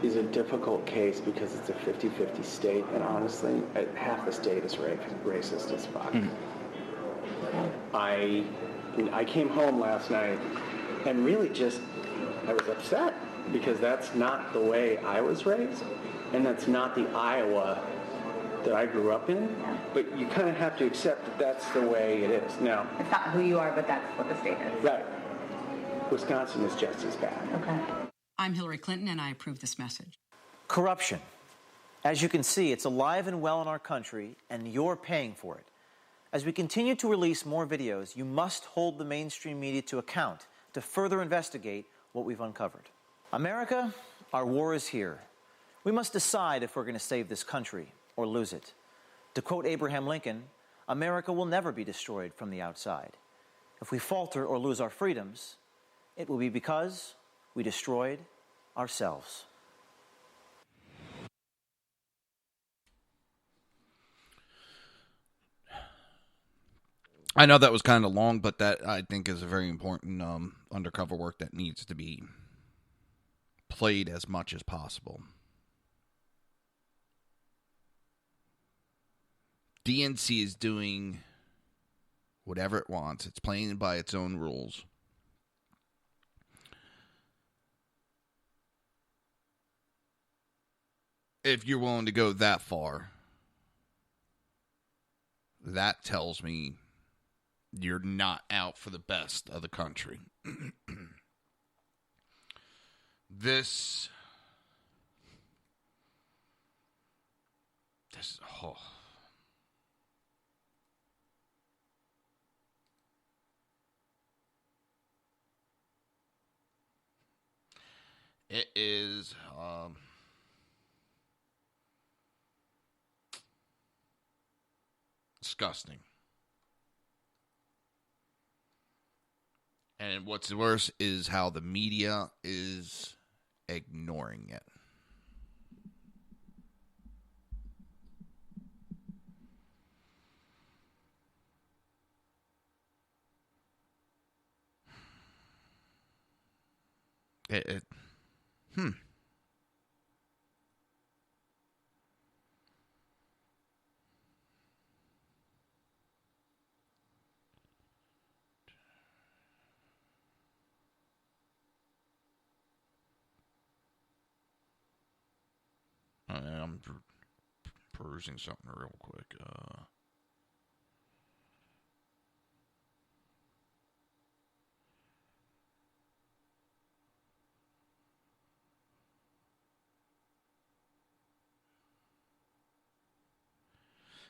is a difficult case because it's a 50-50 state, and honestly, half the state is racist as fuck. I And I came home last night and really I was upset because that's not the way I was raised, and that's not the Iowa that I grew up in. But you kind of have to accept that that's the way it is. Now, It's not who you are, but that's what the state is. right. Wisconsin is just as bad. Okay. I'm Hillary Clinton, and I approve this message. Corruption. As you can see, it's alive and well in our country, and you're paying for it. As we continue to release more videos, you must hold the mainstream media to account to further investigate what we've uncovered. America, our war is here. We must decide if we're going to save this country or lose it. To quote Abraham Lincoln, America will never be destroyed from the outside. If we falter or lose our freedoms, it will be because we destroyed ourselves. I know that was kind of long, but that I think is a very important undercover work that needs to be played as much as possible. DNC is doing whatever it wants. It's playing by its own rules. If you're willing to go that far, that tells me you're not out for the best of the country. It is disgusting. And what's worse is how the media is ignoring it. I'm perusing something real quick.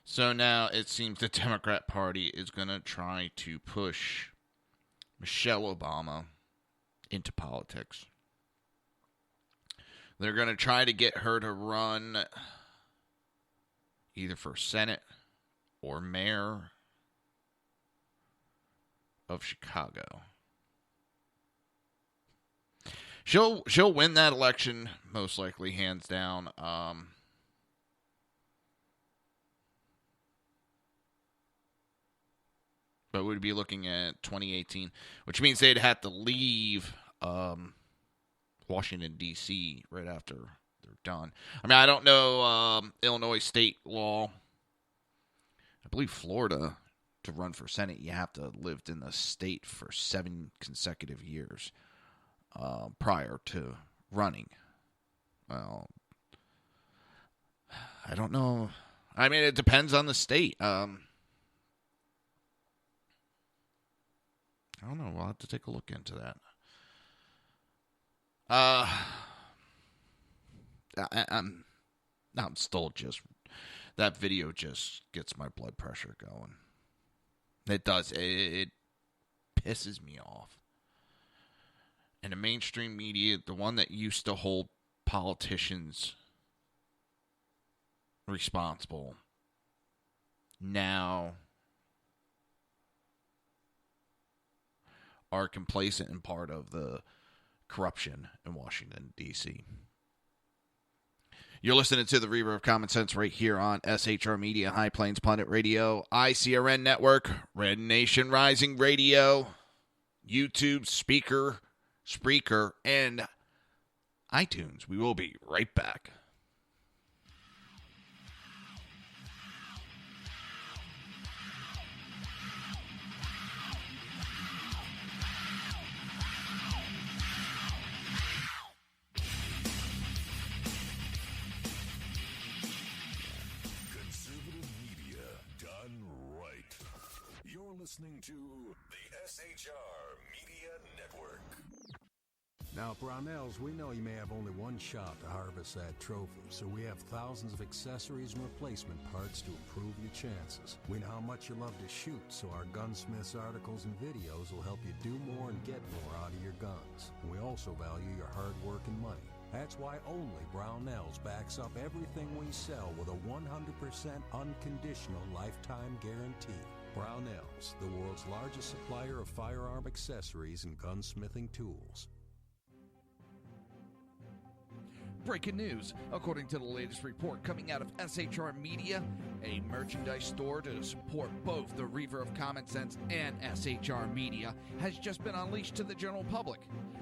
So now it seems the Democrat Party is going to try to push Michelle Obama into politics. They're going to try to get her to run either for Senate or mayor of Chicago. She'll win that election, most likely, hands down. But we'd be looking at 2018, which means they'd have to leave Washington, D.C. right after they're done. I mean, I don't know Illinois state law. I believe Florida, to run for Senate, you have to have lived in the state for 7 consecutive years prior to running. Well, I don't know. I mean, it depends on the state. I don't know. We'll have to take a look into that. I'm still just, that video just gets my blood pressure going. It does. It pisses me off. And the mainstream media, the one that used to hold politicians responsible, now are complacent and part of the corruption in Washington, D.C. You're listening to the Reaver of Common Sense right here on SHR Media, High Plains Pundit Radio, ICRN Network, Red Nation Rising Radio, YouTube, Spreaker, and iTunes. We will be right back. listening to the SHR Media Network. Now, at Brownells, we know you may have only one shot to harvest that trophy, so we have thousands of accessories and replacement parts to improve your chances. We know how much you love to shoot, so our gunsmiths articles and videos will help you do more and get more out of your guns. We also value your hard work and money. That's why only Brownells backs up everything we sell with a 100% unconditional lifetime guarantee. Brownells, the world's largest supplier of firearm accessories and gunsmithing tools. Breaking news. According to the latest report coming out of SHR Media, a merchandise store to support both the Reaver of Common Sense and SHR Media has just been unleashed to the general public.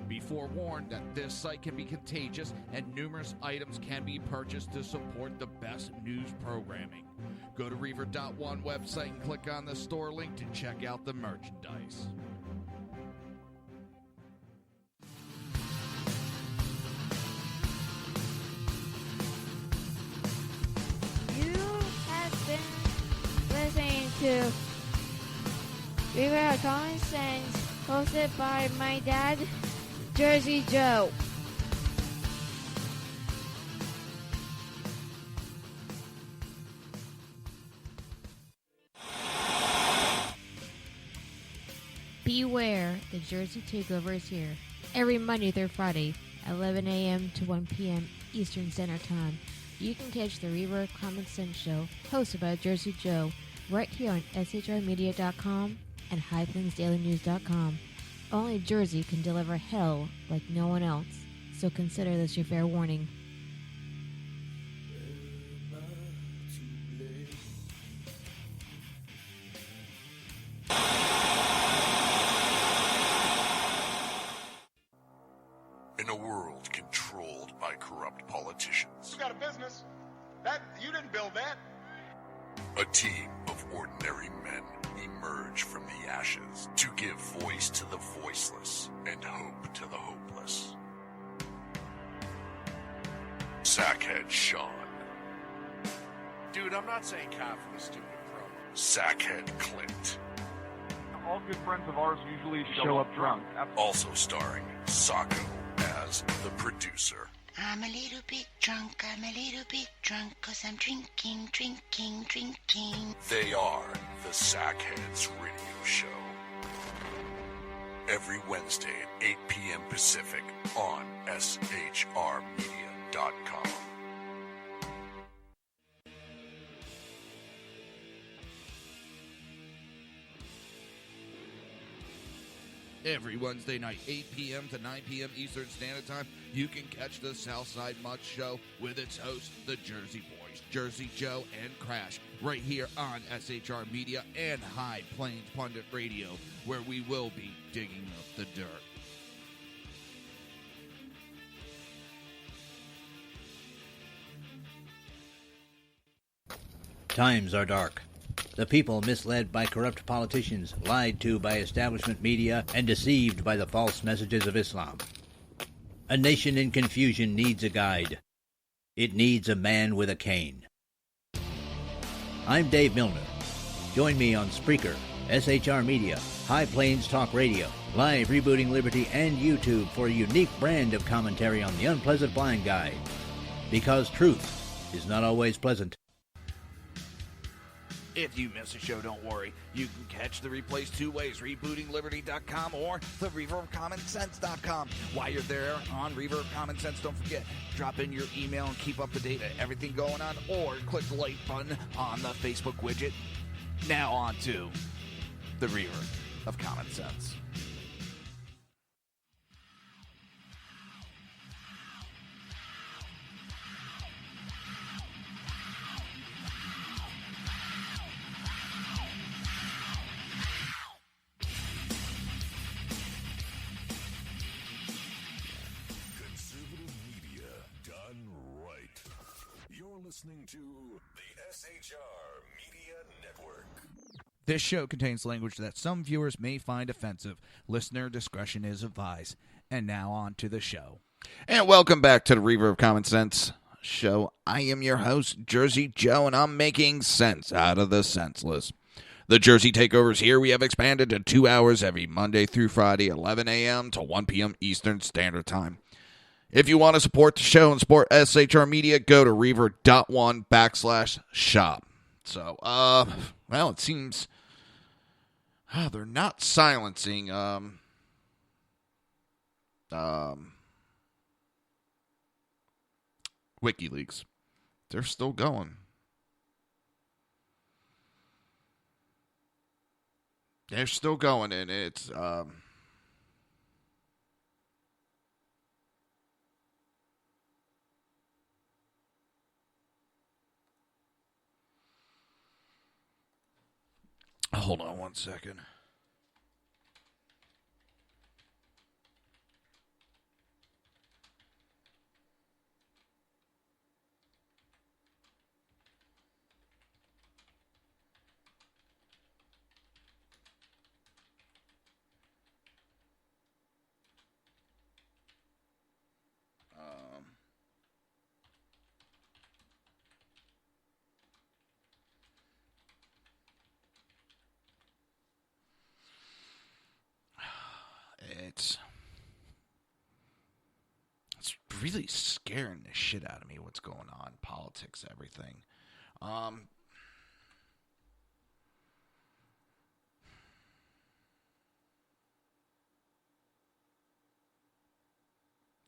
Be forewarned that this site can be contagious and numerous items can be purchased to support the best news programming. Go to Reaver.one website and click on the store link to check out the merchandise. Listening to Reaver of Common Sense, hosted by my dad, Jersey Joe. Beware, the Jersey Takeover is here. Every Monday through Friday, 11 a.m. to 1 p.m. Eastern Standard Time. You can catch the Reaver of Common Sense show, hosted by Jersey Joe, right here on shrmedia.com and highplainsdailynews.com. Only Jersey can deliver hell like no one else, so consider this your fair warning. In a world controlled by corrupt politicians, You got a business. That you didn't build that. a team of ordinary men emerge from the ashes to give voice to the voiceless and hope to the hopeless. Sackhead Sean, Dude, I'm not saying cop for the stupid pro. Sackhead Clint, All good friends of ours usually show up drunk. also starring Sacco as the producer. I'm a little bit drunk, 'cause I'm drinking. They are the Sackheads Radio Show. Every Wednesday at 8 p.m. Pacific on shrmedia.com. Every Wednesday night, 8 p.m. to 9 p.m. Eastern Standard Time, you can catch the Southside Mutt Show with its hosts, the Jersey Boys, Jersey Joe and Crash, right here on SHR Media and High Plains Pundit Radio, where we will be digging up the dirt. Times are dark. The people misled by corrupt politicians, lied to by establishment media, and deceived by the false messages of Islam. A nation in confusion needs a guide. It needs a man with a cane. I'm Dave Milner. Join me on Spreaker, SHR Media, High Plains Talk Radio, Live Rebooting Liberty, and YouTube for a unique brand of commentary on the unpleasant blind guide. Because truth is not always pleasant. If you miss a show, don't worry. You can catch the replays two ways, rebootingliberty.com or the reaverofcommonsense.com. While you're there on Reaver of Common Sense, don't forget, drop in your email and keep up to date on everything going on, or click the like button on the Facebook widget. Now on to the Reaver of Common Sense. Listening to the SHR Media Network. This show contains language that some viewers may find offensive. Listener discretion is advised. And now on to the show. And welcome back to the Reaver of Common Sense show. I am your host, Jersey Joe, and I'm making sense out of the senseless. The Jersey Takeovers here we have expanded to 2 hours every Monday through Friday, 11 a.m. to 1 p.m. Eastern Standard Time. If you want to support the show and support SHR Media, go to reaver.1/shop. So, well, it seems they're not silencing WikiLeaks. They're still going. They're still going, and it's hold on one second. It's really scaring the shit out of me what's going on, politics, everything.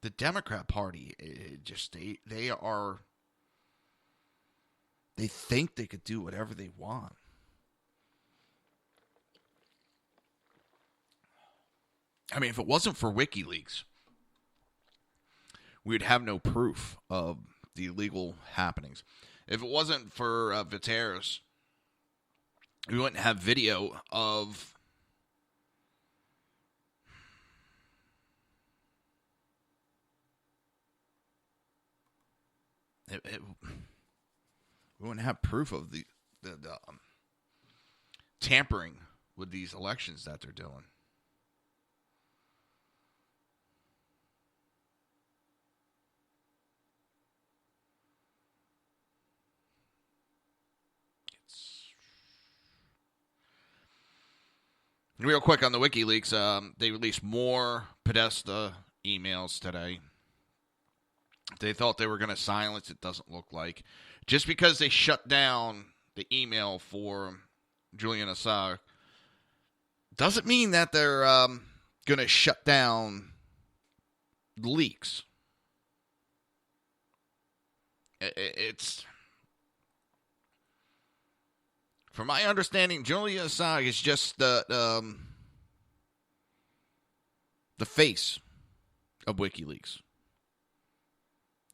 The Democrat Party, they think they could do whatever they want. I mean, if it wasn't for WikiLeaks, we would have no proof of the illegal happenings. If it wasn't for Viteras, we wouldn't have video of we wouldn't have proof of the tampering with these elections that they're doing. Real quick on the WikiLeaks, they released more Podesta emails today. They thought they were going to silence it, doesn't look like. Just because they shut down the email for Julian Assange doesn't mean that they're going to shut down the leaks. It's... From my understanding, Julian Assange is just the face of WikiLeaks.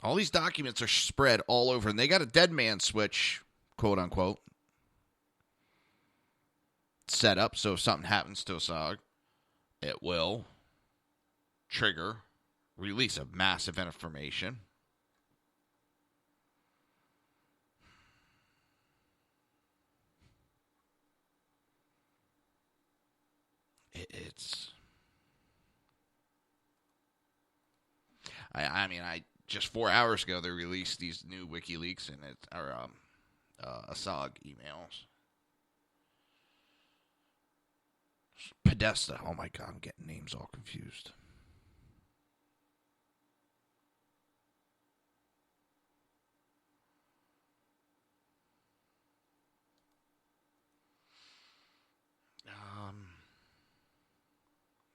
All these documents are spread all over, and they got a dead man switch, quote unquote, set up. So if something happens to Assange, it will trigger release of massive information. It's... I mean, just 4 hours ago, they released these new WikiLeaks and Assange emails. Podesta. Oh my God, I'm getting names all confused.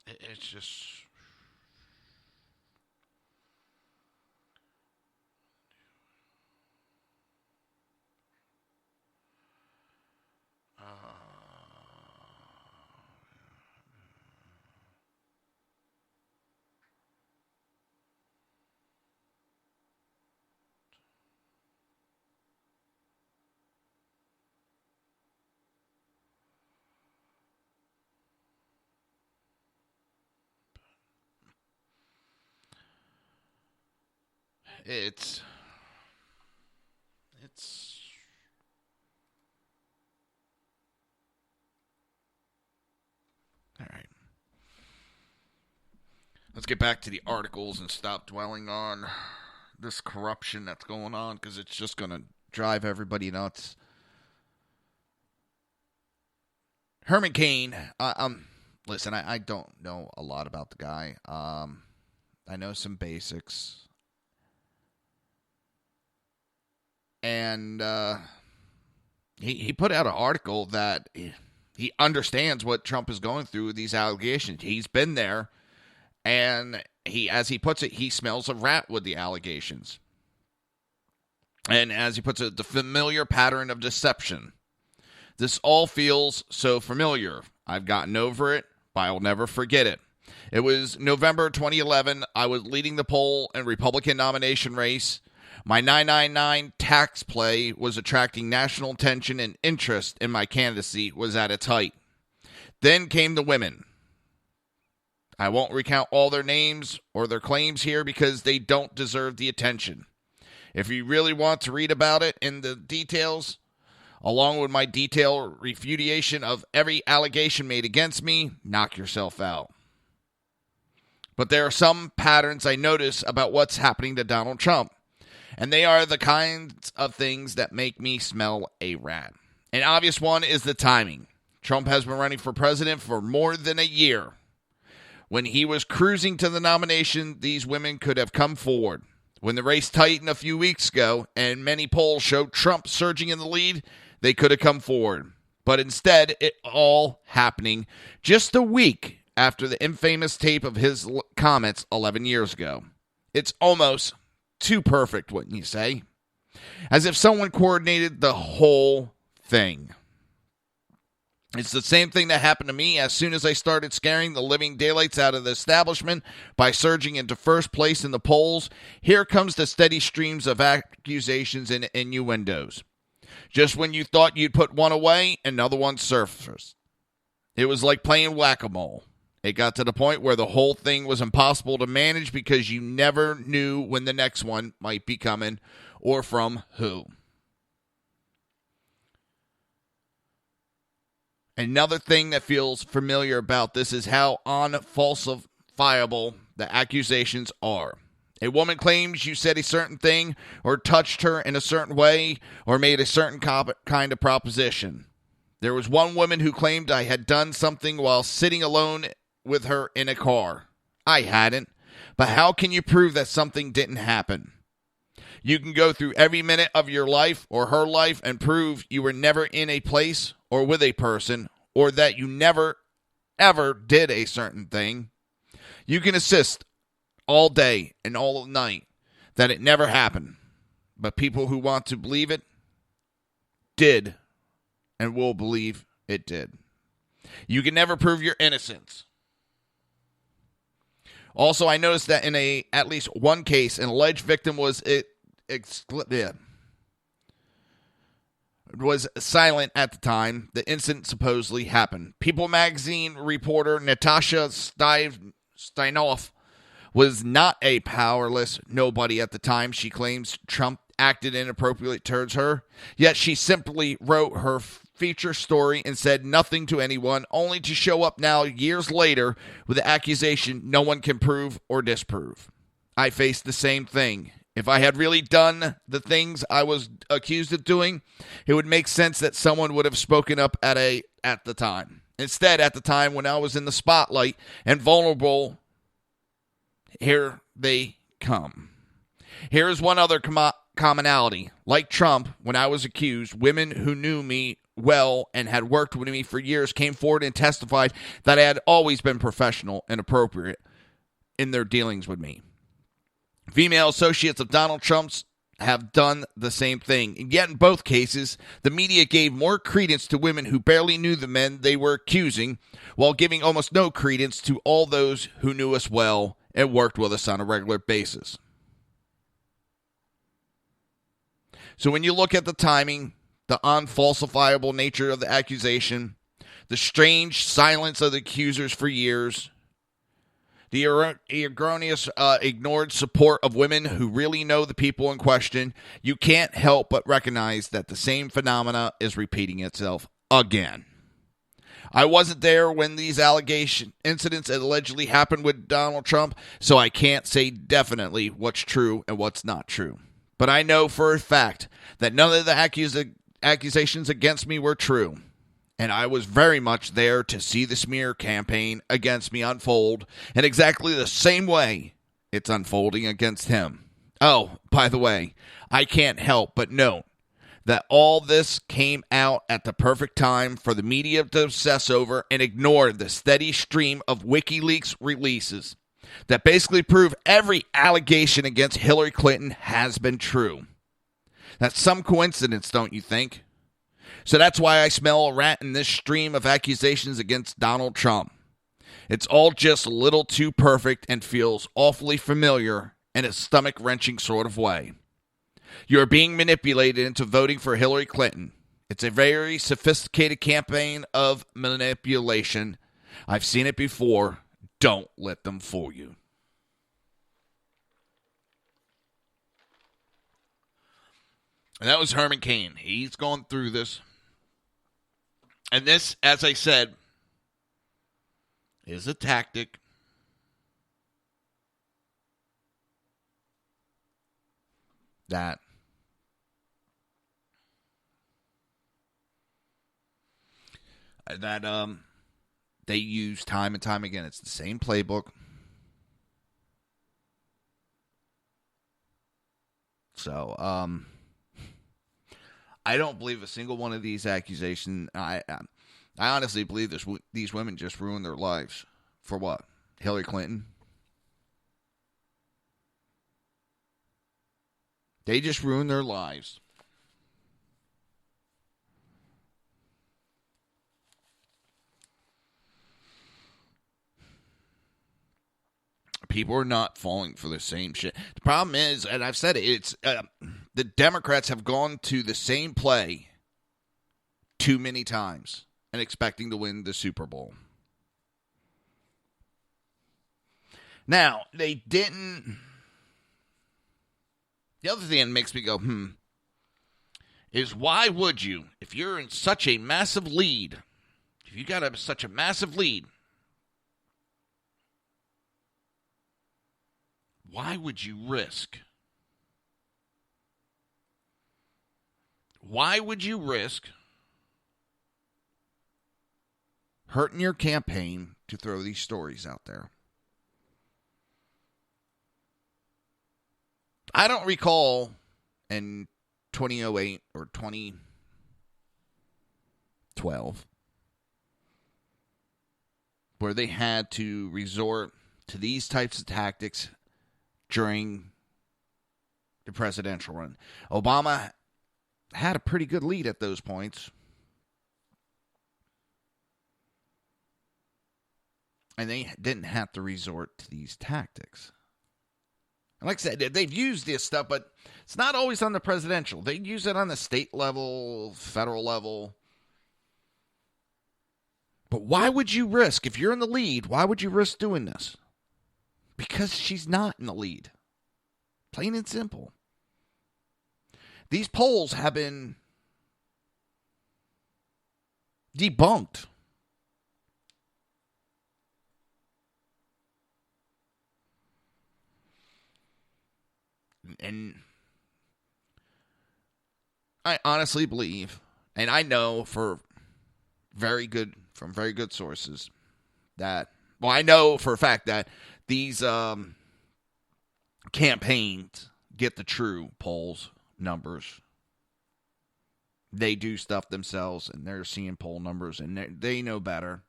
It's just... It's all right. Let's get back to the articles and stop dwelling on this corruption that's going on, because it's just going to drive everybody nuts. Herman Cain, listen, I don't know a lot about the guy. I know some basics. And he put out an article that he understands what Trump is going through with these allegations. He's been there, and he, as he puts it, he smells a rat with the allegations. And as he puts it, the familiar pattern of deception. This all feels so familiar. I've gotten over it, but I'll never forget it. It was November 2011. I was leading the poll and Republican nomination race. My 999 tax play was attracting national attention, and interest in my candidacy was at its height. Then came the women. I won't recount all their names or their claims here because they don't deserve the attention. If you really want to read about it in the details, along with my detailed refutation of every allegation made against me, knock yourself out. But there are some patterns I notice about what's happening to Donald Trump. And they are the kinds of things that make me smell a rat. An obvious one is the timing. Trump has been running for president for more than a year. When he was cruising to the nomination, these women could have come forward. When the race tightened a few weeks ago and many polls showed Trump surging in the lead, they could have come forward. But instead, it all happening just a week after the infamous tape of his comments 11 years ago. It's almost too perfect, wouldn't you say? As if someone coordinated the whole thing. It's the same thing that happened to me as soon as I started scaring the living daylights out of the establishment by surging into first place in the polls. Here comes the steady streams of accusations and innuendos. Just when you thought you'd put one away, another one surfaced. It was like playing whack-a-mole. It got to the point where the whole thing was impossible to manage because you never knew when the next one might be coming or from who. Another thing that feels familiar about this is how unfalsifiable the accusations are. A woman claims you said a certain thing or touched her in a certain way or made a certain kind of proposition. There was one woman who claimed I had done something while sitting alone with her in a car. I hadn't. But how can you prove that something didn't happen? You can go through every minute of your life or her life and prove you were never in a place or with a person, or that you never, ever did a certain thing. You can insist all day and all night that it never happened. But people who want to believe it did and will believe it did. You can never prove your innocence. Also, I noticed that in at least one case, an alleged victim was silent at the time the incident supposedly happened. People magazine reporter Natasha Steinoff was not a powerless nobody at the time. She claims Trump acted inappropriately towards her, yet she simply wrote her feature story and said nothing to anyone, only to show up now years later with the accusation no one can prove or disprove. I faced the same thing. If I had really done the things I was accused of doing, it would make sense that someone would have spoken up at the time. Instead, at the time when I was in the spotlight and vulnerable, here they come. Here is one other commonality. Like Trump, when I was accused, women who knew me well and had worked with me for years came forward and testified that I had always been professional and appropriate in their dealings with me. Female associates of Donald Trump's have done the same thing. And yet in both cases, the media gave more credence to women who barely knew the men they were accusing, while giving almost no credence to all those who knew us well and worked with us on a regular basis. So when you look at the timing, the unfalsifiable nature of the accusation, the strange silence of the accusers for years, the erroneous ignored support of women who really know the people in question, you can't help but recognize that the same phenomena is repeating itself again. I wasn't there when these allegation incidents allegedly happened with Donald Trump, so I can't say definitely what's true and what's not true. But I know for a fact that none of the accusations against me were true. And I was very much there to see the smear campaign against me unfold in exactly the same way it's unfolding against him. Oh, by the way, I can't help but note that all this came out at the perfect time for the media to obsess over and ignore the steady stream of WikiLeaks releases that basically prove every allegation against Hillary Clinton has been true. That's some coincidence, don't you think? So that's why I smell a rat in this stream of accusations against Donald Trump. It's all just a little too perfect and feels awfully familiar in a stomach-wrenching sort of way. You're being manipulated into voting for Hillary Clinton. It's a very sophisticated campaign of manipulation. I've seen it before. Don't let them fool you. And that was Herman Cain. He's gone through this. And this, as I said, is a tactic that they use time and time again. It's the same playbook. So, I don't believe a single one of these accusations. I honestly believe these women just ruined their lives. For what? Hillary Clinton? They just ruined their lives. People are not falling for the same shit. The problem is, and I've said it, it's the Democrats have gone to the same play too many times and expecting to win the Super Bowl. Now, they didn't. The other thing that makes me go, is why would you, if you're in such a massive lead, if you got such a massive lead, why would you risk? Why would you risk hurting your campaign to throw these stories out there? I don't recall in 2008 or 2012 where they had to resort to these types of tactics during the presidential run. Obama had a pretty good lead at those points. And they didn't have to resort to these tactics. And like I said, they've used this stuff, but it's not always on the presidential. They use it on the state level, federal level. But why would you risk, if you're in the lead, why would you risk doing this? Because she's not in the lead. Plain and simple. These polls have been debunked. And I honestly believe, and I know from very good sources that, well, I know for a fact that these campaigns get the true polls numbers. They do stuff themselves, and they're seeing poll numbers, and they know better.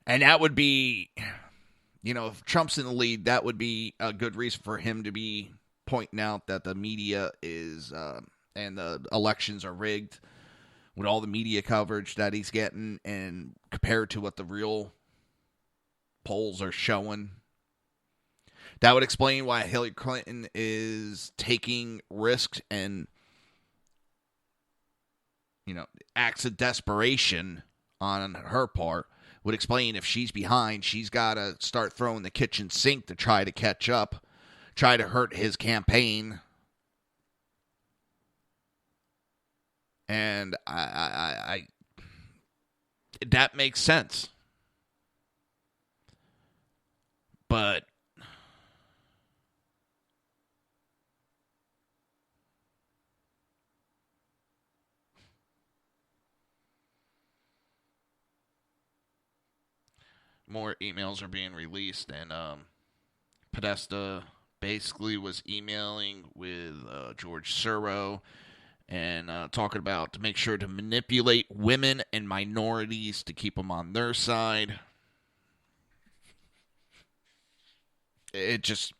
And that would be, if Trump's in the lead, that would be a good reason for him to be pointing out that the media is, and the elections are rigged with all the media coverage that he's getting, and compared to what the real polls are showing. That would explain why Hillary Clinton is taking risks and, acts of desperation on her part. Would explain if she's behind, she's got to start throwing the kitchen sink to try to catch up, try to hurt his campaign. And I that makes sense. But more emails are being released, and Podesta basically was emailing with George Soros and talking about to make sure to manipulate women and minorities to keep them on their side. It just...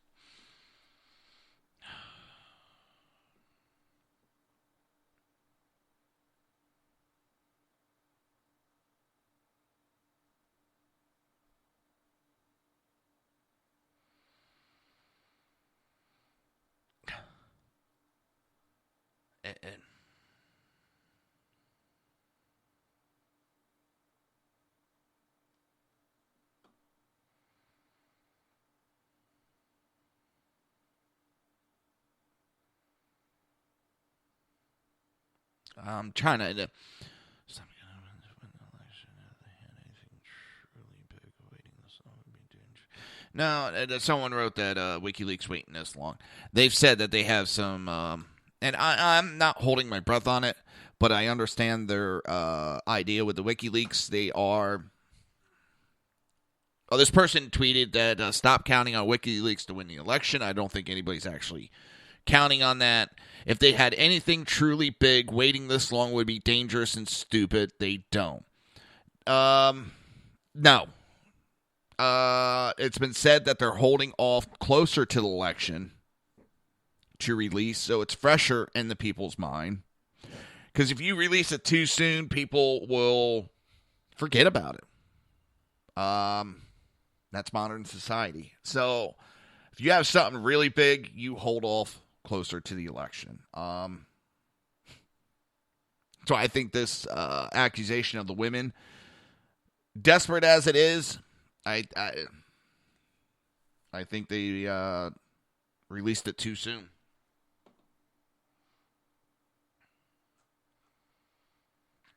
I'm trying to... No, someone wrote that WikiLeaks waiting this long. They've said that they have some... and I'm not holding my breath on it, but I understand their idea with the WikiLeaks. They are... Oh, this person tweeted that stop counting on WikiLeaks to win the election. I don't think anybody's actually counting on that. If they had anything truly big, waiting this long would be dangerous and stupid. They don't. No. It's been said that they're holding off closer to the election to release, so it's fresher in the people's mind. Because if you release it too soon, people will forget about it. That's modern society. So if you have something really big, you hold off closer to the election. So I think this accusation of the women, desperate as it is, I think they released it too soon.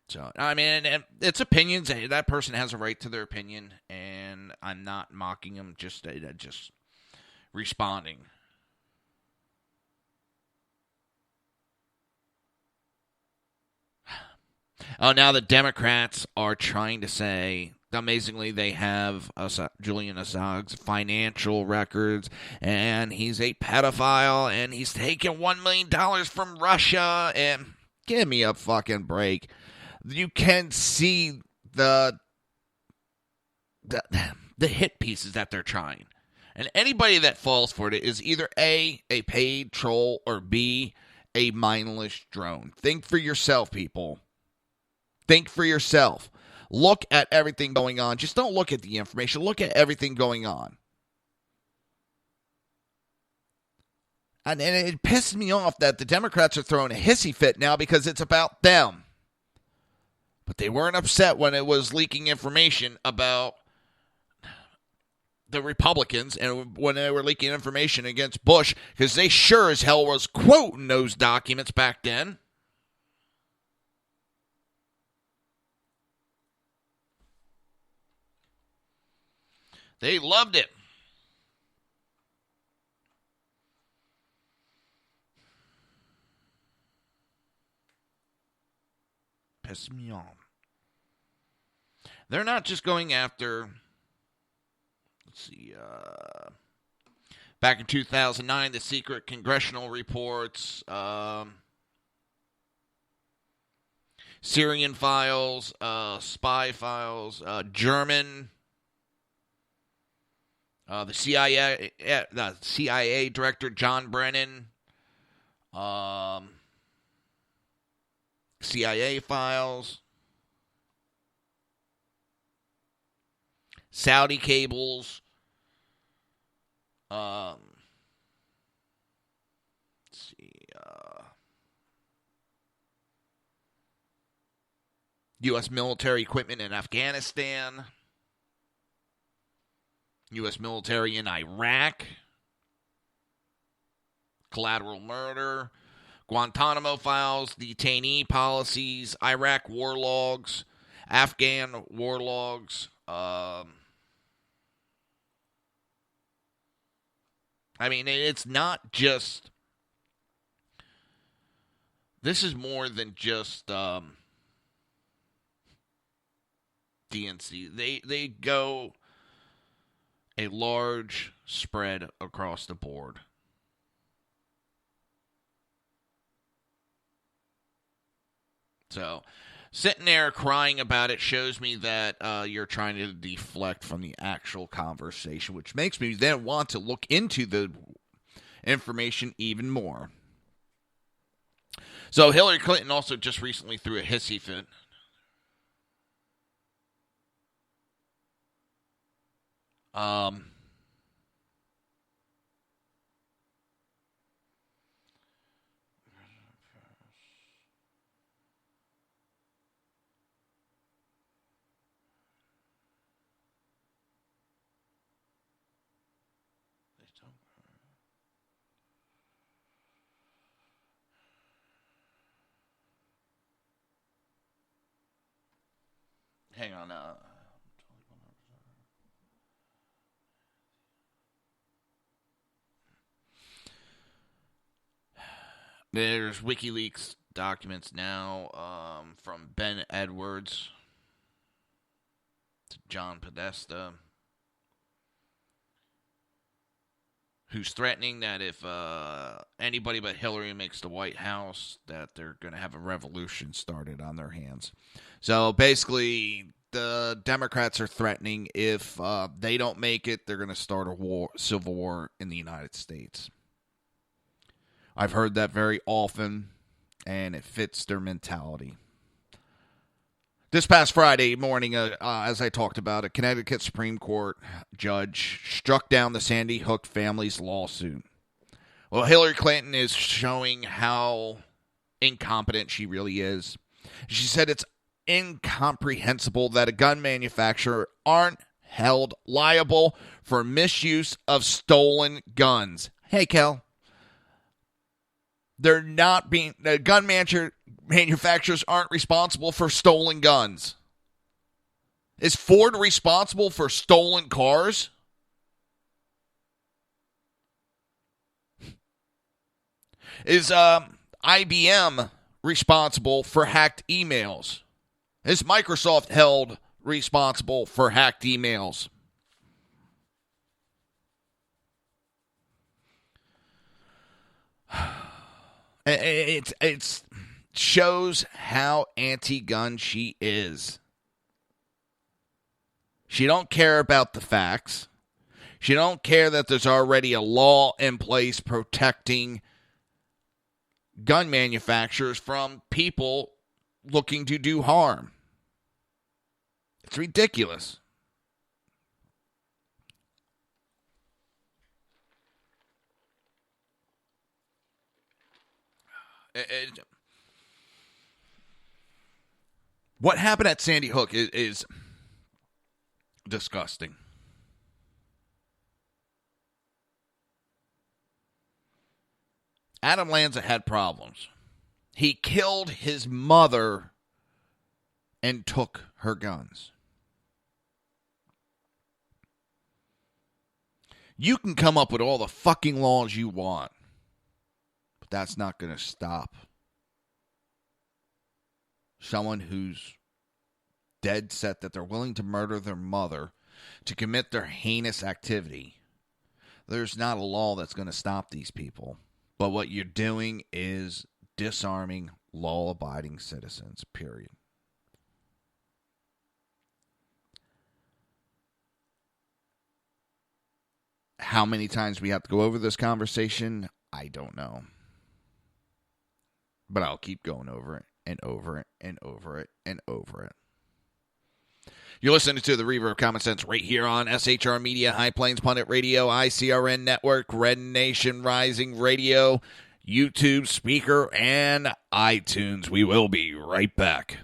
So, I mean, it's opinions. That person has a right to their opinion, and I'm not mocking them, just responding. Oh, now the Democrats are trying to say, amazingly, they have Julian Assange's financial records, and he's a pedophile, and he's taken $1 million from Russia, and give me a fucking break. You can see the hit pieces that they're trying. And anybody that falls for it is either A, a paid troll, or B, a mindless drone. Think for yourself, people. Think for yourself. Look at everything going on. Just don't look at the information. Look at everything going on. And it pisses me off that the Democrats are throwing a hissy fit now because it's about them. But they weren't upset when it was leaking information about the Republicans and when they were leaking information against Bush, because they sure as hell was quoting those documents back then. They loved it. Piss me off. They're not just going after, let's see, back in 2009, the secret congressional reports, Syrian files, spy files, German, the CIA director John Brennan, CIA files, Saudi cables, let's see, U.S. military equipment in Afghanistan, U.S. military in Iraq, collateral murder, Guantanamo files, detainee policies, Iraq war logs, Afghan war logs. I mean, it's not just... This is more than just DNC. They go a large spread across the board. So, sitting there crying about it shows me that you're trying to deflect from the actual conversation, which makes me then want to look into the information even more. So, Hillary Clinton also just recently threw a hissy fit. Hang on. There's WikiLeaks documents now from Ben Edwards to John Podesta, who's threatening that if anybody but Hillary makes the White House, that they're going to have a revolution started on their hands. So basically, the Democrats are threatening if they don't make it, they're going to start a civil war in the United States. I've heard that very often, and it fits their mentality. This past Friday morning, as I talked about, a Connecticut Supreme Court judge struck down the Sandy Hook family's lawsuit. Well, Hillary Clinton is showing how incompetent she really is. She said it's incomprehensible that a gun manufacturer aren't held liable for misuse of stolen guns. Hey, Kel. They're not being... The gun manufacturers aren't responsible for stolen guns. Is Ford responsible for stolen cars? Is IBM responsible for hacked emails? Is Microsoft held responsible for hacked emails? It shows how anti-gun she is. She don't care about the facts. She don't care that there's already a law in place protecting gun manufacturers from people looking to do harm. It's ridiculous. What happened at Sandy Hook is disgusting. Adam Lanza had problems. He killed his mother and took her guns. You can come up with all the fucking laws you want, but that's not going to stop someone who's dead set that they're willing to murder their mother to commit their heinous activity. There's not a law that's going to stop these people. But what you're doing is disarming law-abiding citizens, period. How many times we have to go over this conversation, I don't know. But I'll keep going over it and over it and over it and over it. You're listening to the Reaver of Common Sense right here on SHR Media, High Plains Pundit Radio, ICRN Network, Red Nation Rising Radio, YouTube, Speaker, and iTunes. We will be right back.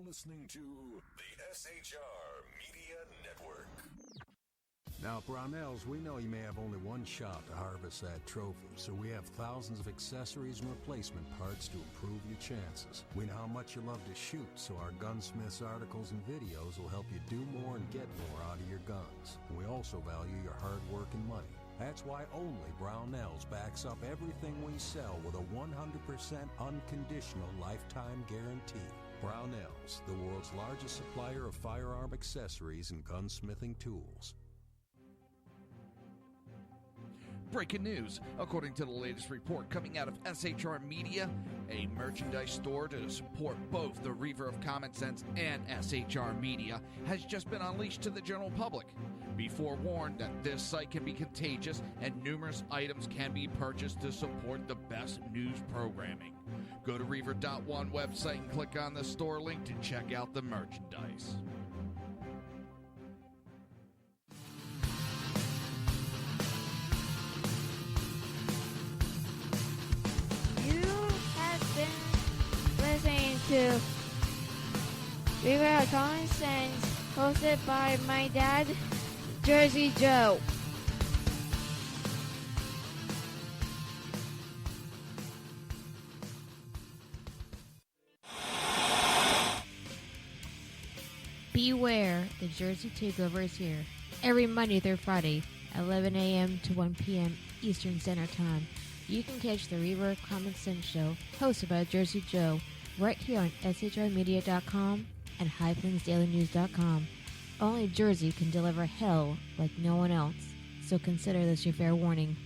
Listening to the SHR Media Network. Now, Brownells, we know you may have only one shot to harvest that trophy, so we have thousands of accessories and replacement parts to improve your chances. We know how much you love to shoot, so our gunsmiths articles and videos will help you do more and get more out of your guns. We also value your hard work and money. That's why only Brownells backs up everything we sell with a 100% unconditional lifetime guarantee. Brownells, the world's largest supplier of firearm accessories and gunsmithing tools. Breaking news. According to the latest report coming out of SHR Media, a merchandise store to support both the Reaver of Common Sense and SHR Media has just been unleashed to the general public. Be forewarned that this site can be contagious and numerous items can be purchased to support the best news programming. Go to Reaver.one website and click on the store link to check out the merchandise. Listening to Reaver of Common Sense, hosted by my dad, Jersey Joe. Beware, the Jersey Takeover is here. Every Monday through Friday, 11 a.m. to 1 p.m. Eastern Standard Time. You can catch the Reaver of Common Sense show, hosted by Jersey Joe, right here on shrmedia.com and highplainsdailynews.com. Only Jersey can deliver hell like no one else, so consider this your fair warning.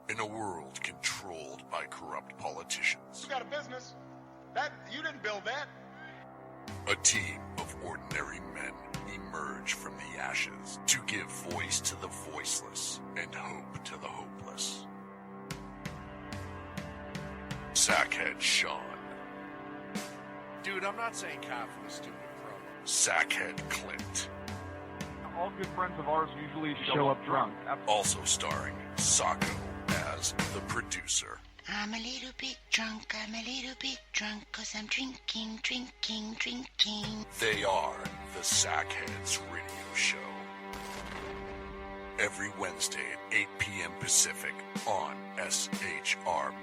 In a world controlled by corrupt politicians, You got a business. That you didn't build that. a team of ordinary men emerge from the ashes to give voice to the voiceless and hope to the hopeless. Sackhead Sean, Dude, I'm not saying cop for the stupid pro. Sackhead Clint, All good friends of ours usually show up drunk. also starring Sacco as the producer. I'm a little bit drunk, 'cause I'm drinking. They are the Sackheads Radio Show. Every Wednesday at 8 p.m. Pacific on shrmedia.com.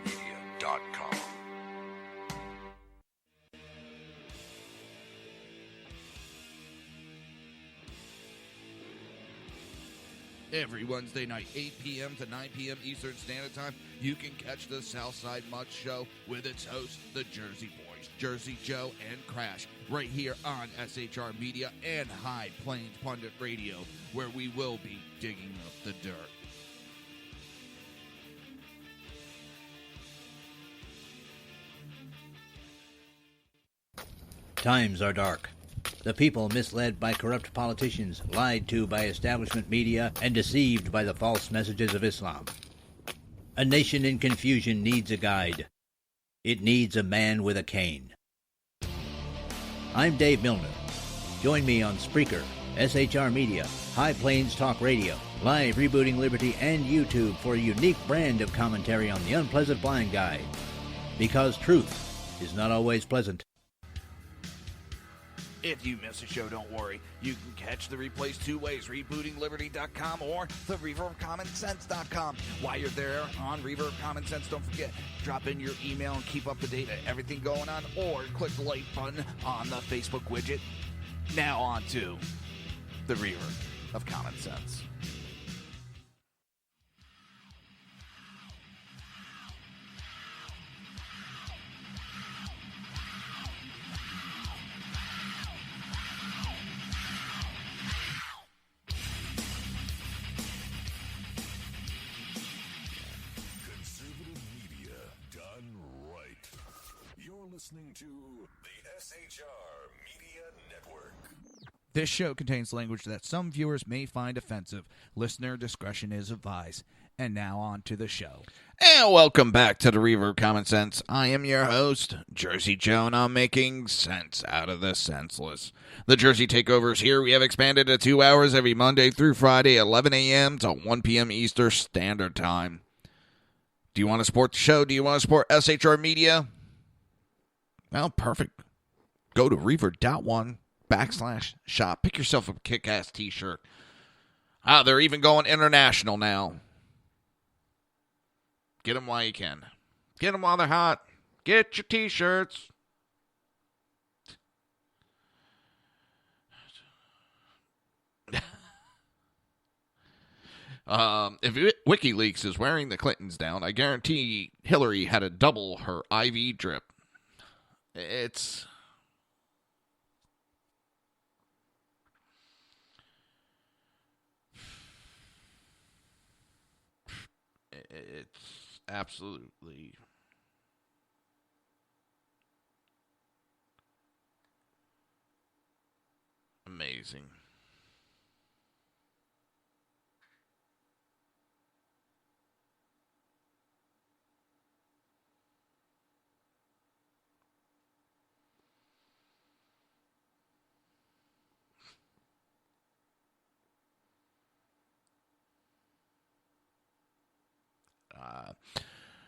Every Wednesday night, 8 p.m. to 9 p.m. Eastern Standard Time, you can catch the Southside Mud Show with its hosts, the Jersey Boys, Jersey Joe and Crash, right here on SHR Media and High Plains Pundit Radio, where we will be digging up the dirt. Times are dark. The people misled by corrupt politicians, lied to by establishment media, and deceived by the false messages of Islam. A nation in confusion needs a guide. It needs a man with a cane. I'm Dave Milner. Join me on Spreaker, SHR Media, High Plains Talk Radio, Live Rebooting Liberty, and YouTube for a unique brand of commentary on the unpleasant blind guide. Because truth is not always pleasant. If you miss a show, don't worry. You can catch the replays two ways, rebootingliberty.com or the reaverofcommonsense.com. While you're there on Reaver of Common Sense, don't forget, drop in your email and keep up to date on everything going on, or click the like button on the Facebook widget. Now on to the Reaver of Common Sense. Listening to the SHR Media Network. This show contains language that some viewers may find offensive. Listener discretion is advised. And now on to the show. And welcome back to the Reaver of Common Sense. I am your host, Jersey Joe, and I'm making sense out of the senseless. The Jersey Takeover is here. We have expanded to 2 hours every Monday through Friday, 11 a.m. to 1 p.m. Eastern Standard Time. Do you want to support the show? Do you want to support SHR Media? Well, perfect. Go to reaver.one/shop. Pick yourself a kick-ass t-shirt. They're even going international now. Get them while you can. Get them while they're hot. Get your t-shirts. If WikiLeaks is wearing the Clintons down, I guarantee Hillary had to double her IV drip. It's absolutely amazing.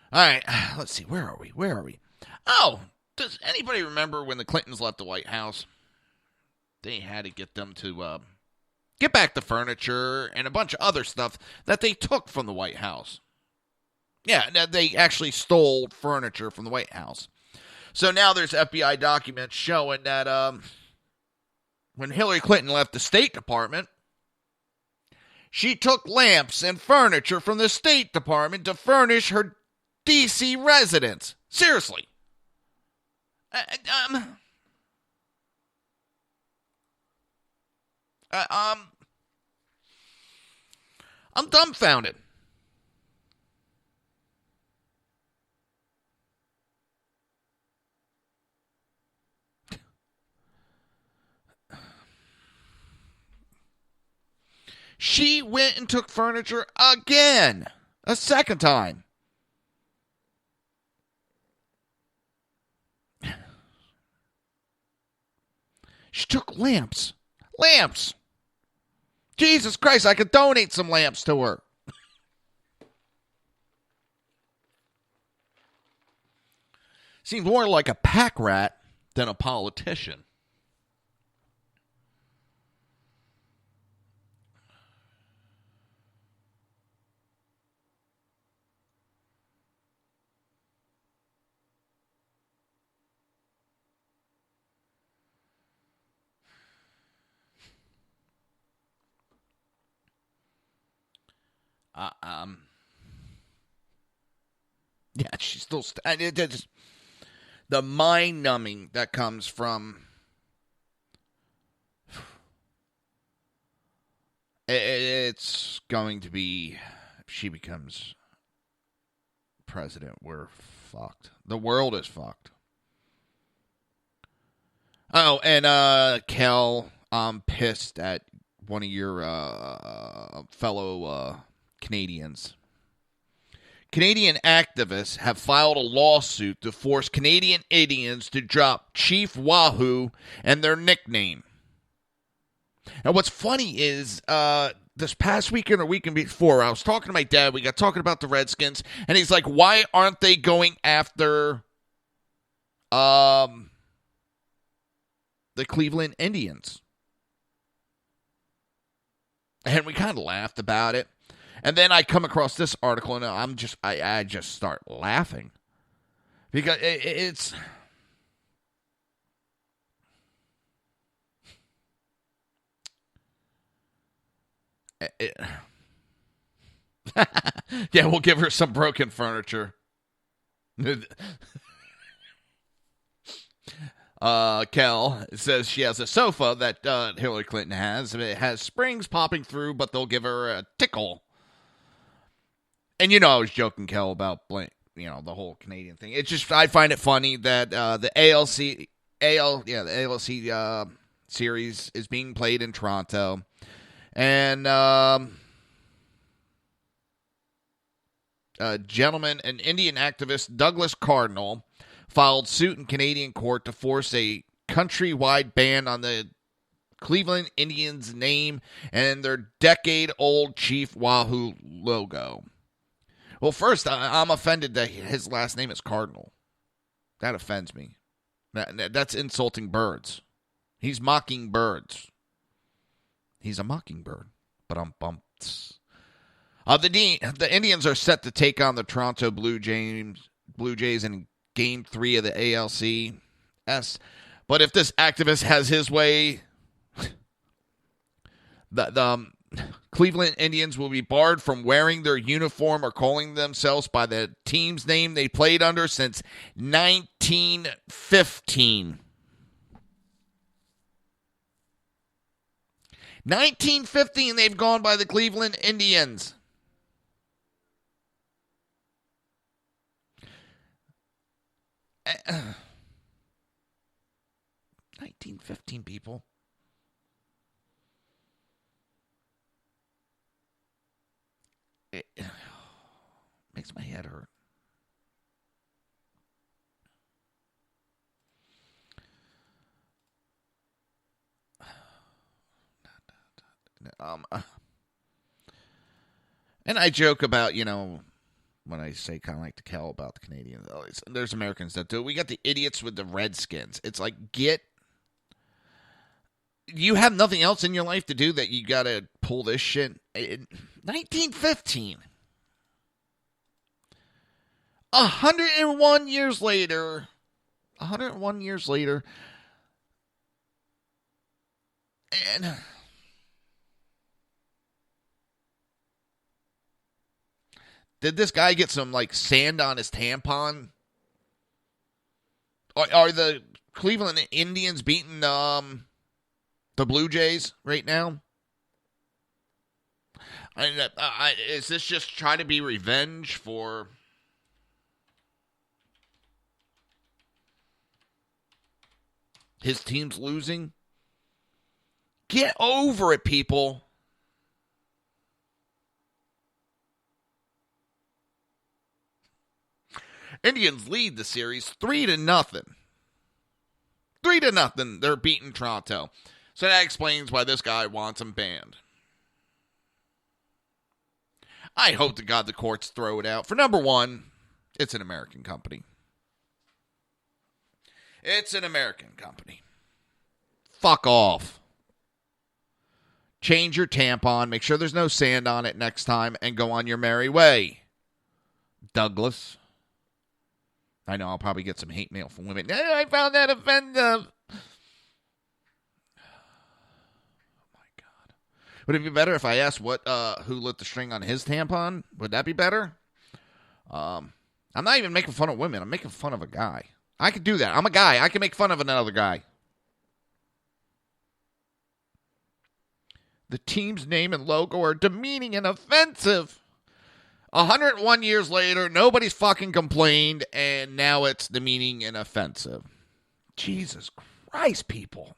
All right, let's see. Where are we? Oh, does anybody remember when the Clintons left the White House? They had to get them to get back the furniture and a bunch of other stuff that they took from the White House. Yeah, they actually stole furniture from the White House. So now there's FBI documents showing that when Hillary Clinton left the State Department, she took lamps and furniture from the State Department to furnish her D.C. residence. Seriously. I'm dumbfounded. She went and took furniture again. A second time. She took lamps. Lamps. Jesus Christ, I could donate some lamps to her. Seems more like a pack rat than a politician. Yeah, she's still... the mind-numbing that comes from... It's going to be... If she becomes president, we're fucked. The world is fucked. Oh, and Kel, I'm pissed at one of your fellow Canadians. Canadian activists have filed a lawsuit to force Canadian Indians to drop Chief Wahoo and their nickname. And what's funny is this past weekend or weekend before, I was talking to my dad. We got talking about the Redskins, and he's like, why aren't they going after the Cleveland Indians? And we kind of laughed about it. And then I come across this article, and I just start laughing. Because it's... Yeah, we'll give her some broken furniture. Kel says she has a sofa that Hillary Clinton has. It has springs popping through, but they'll give her a tickle. And I was joking, Kel, about the whole Canadian thing. It's just I find it funny that the ALC series is being played in Toronto, and a gentleman, an Indian activist, Douglas Cardinal, filed suit in Canadian court to force a countrywide ban on the Cleveland Indians name and their decade-old Chief Wahoo logo. Well, first, I'm offended that his last name is Cardinal. That offends me. That's insulting birds. He's mocking birds. He's a mockingbird. But the Indians are set to take on the Toronto Blue Jays in Game 3 of the ALCS. But if this activist has his way, the Cleveland Indians will be barred from wearing their uniform or calling themselves by the team's name they played under since 1915. 1915, they've gone by the Cleveland Indians. Uh, 1915, people. It makes my head hurt. And I joke about, when I say kind of like to Kel about the Canadians, there's Americans that do it. We got the idiots with the Redskins. It's like, you have nothing else in your life to do that you got to pull this shit. 1915. 101 years later. 101 years later. And did this guy get some, sand on his tampon? Are the Cleveland Indians beating the Blue Jays right now? Is this just trying to be revenge for his team's losing? Get over it, people. Indians lead the series 3-0. 3-0. They're beating Toronto. So that explains why this guy wants them banned. I hope to God the courts throw it out. For number one, it's an American company. It's an American company. Fuck off. Change your tampon. Make sure there's no sand on it next time and go on your merry way. Douglas. I know I'll probably get some hate mail from women. I found that offensive. Would it be better if I asked who lit the string on his tampon? Would that be better? I'm not even making fun of women. I'm making fun of a guy. I could do that. I'm a guy. I can make fun of another guy. The team's name and logo are demeaning and offensive. 101 years later, nobody's fucking complained, and now it's demeaning and offensive. Jesus Christ, people.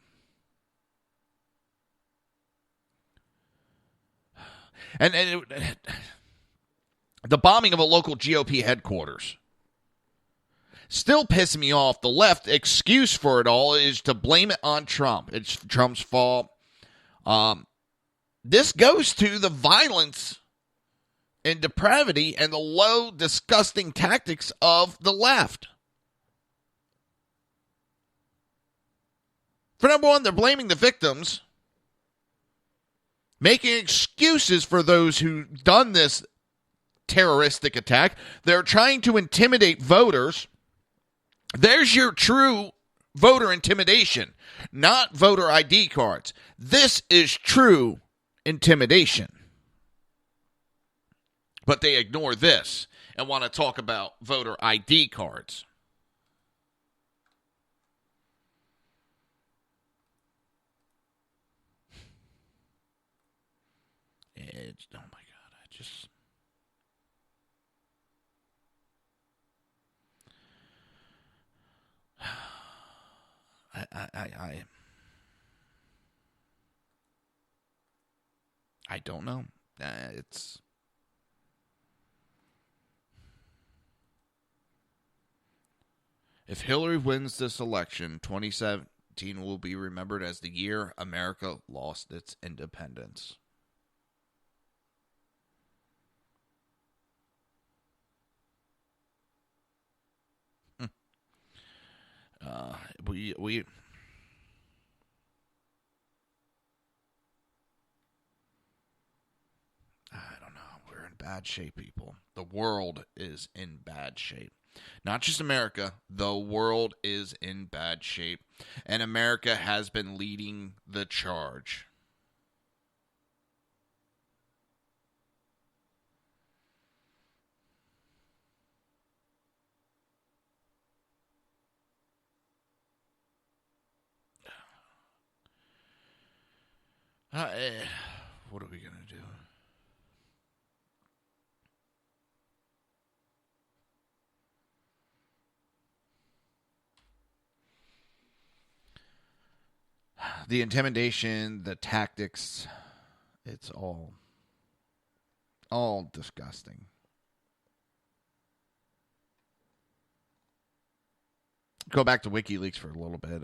And the bombing of a local GOP headquarters. Still pissing me off. The left excuse for it all is to blame it on Trump. It's Trump's fault. This goes to the violence and depravity and the low, disgusting tactics of the left. For number one, they're blaming the victims, making excuses for those who done this terroristic attack. They're trying to intimidate voters. There's your true voter intimidation, not voter ID cards. This is true intimidation. But they ignore this and want to talk about voter ID cards. Oh my God, I don't know. If Hillary wins this election, 2017 will be remembered as the year America lost its independence. we I don't know. We're in bad shape, people. The world is in bad shape. Not just America. The world is in bad shape. And America has been leading the charge. What are we going to do? The intimidation, the tactics, it's all disgusting. Go back to WikiLeaks for a little bit.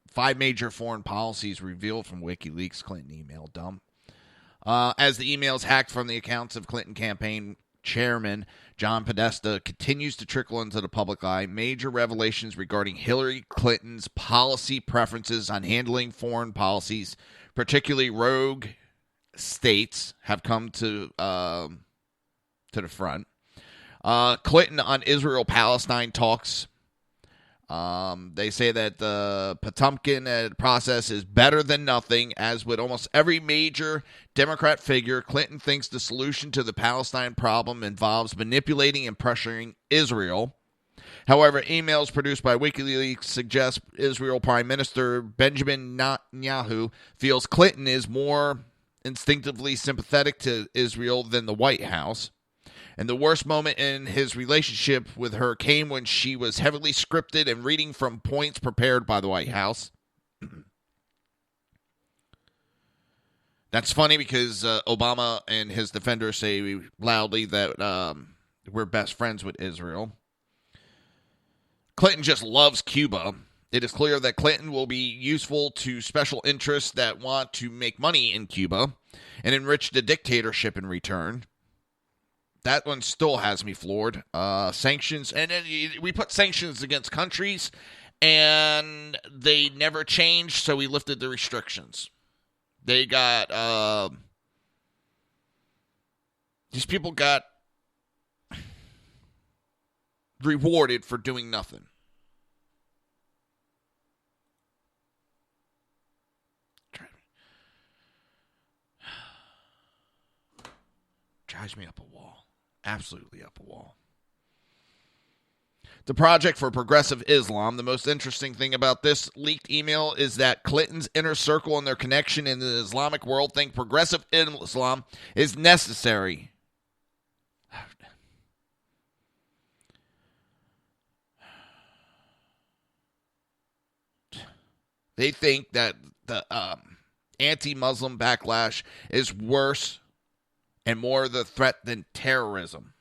5 major foreign policies revealed from WikiLeaks Clinton email dump. As the emails hacked from the accounts of Clinton campaign chairman John Podesta continues to trickle into the public eye, major revelations regarding Hillary Clinton's policy preferences on handling foreign policies, particularly rogue states, have come to the front. Clinton on Israel-Palestine talks. They say that the Potemkin process is better than nothing. As with almost every major Democrat figure, Clinton thinks the solution to the Palestine problem involves manipulating and pressuring Israel. However, emails produced by WikiLeaks suggest Israel Prime Minister Benjamin Netanyahu feels Clinton is more instinctively sympathetic to Israel than the White House. And the worst moment in his relationship with her came when she was heavily scripted and reading from points prepared by the White House. That's funny because Obama and his defenders say loudly that we're best friends with Israel. Clinton just loves Cuba. It is clear that Clinton will be useful to special interests that want to make money in Cuba and enrich the dictatorship in return. That one still has me floored. Sanctions, and then we put sanctions against countries, and they never changed, so we lifted the restrictions. They got, these people got rewarded for doing nothing. Drives me up a wall. Absolutely up a wall. The Project for Progressive Islam. The most interesting thing about this leaked email is that Clinton's inner circle and their connection in the Islamic world think progressive Islam is necessary. They think that the anti-Muslim backlash is worse and more the threat than terrorism.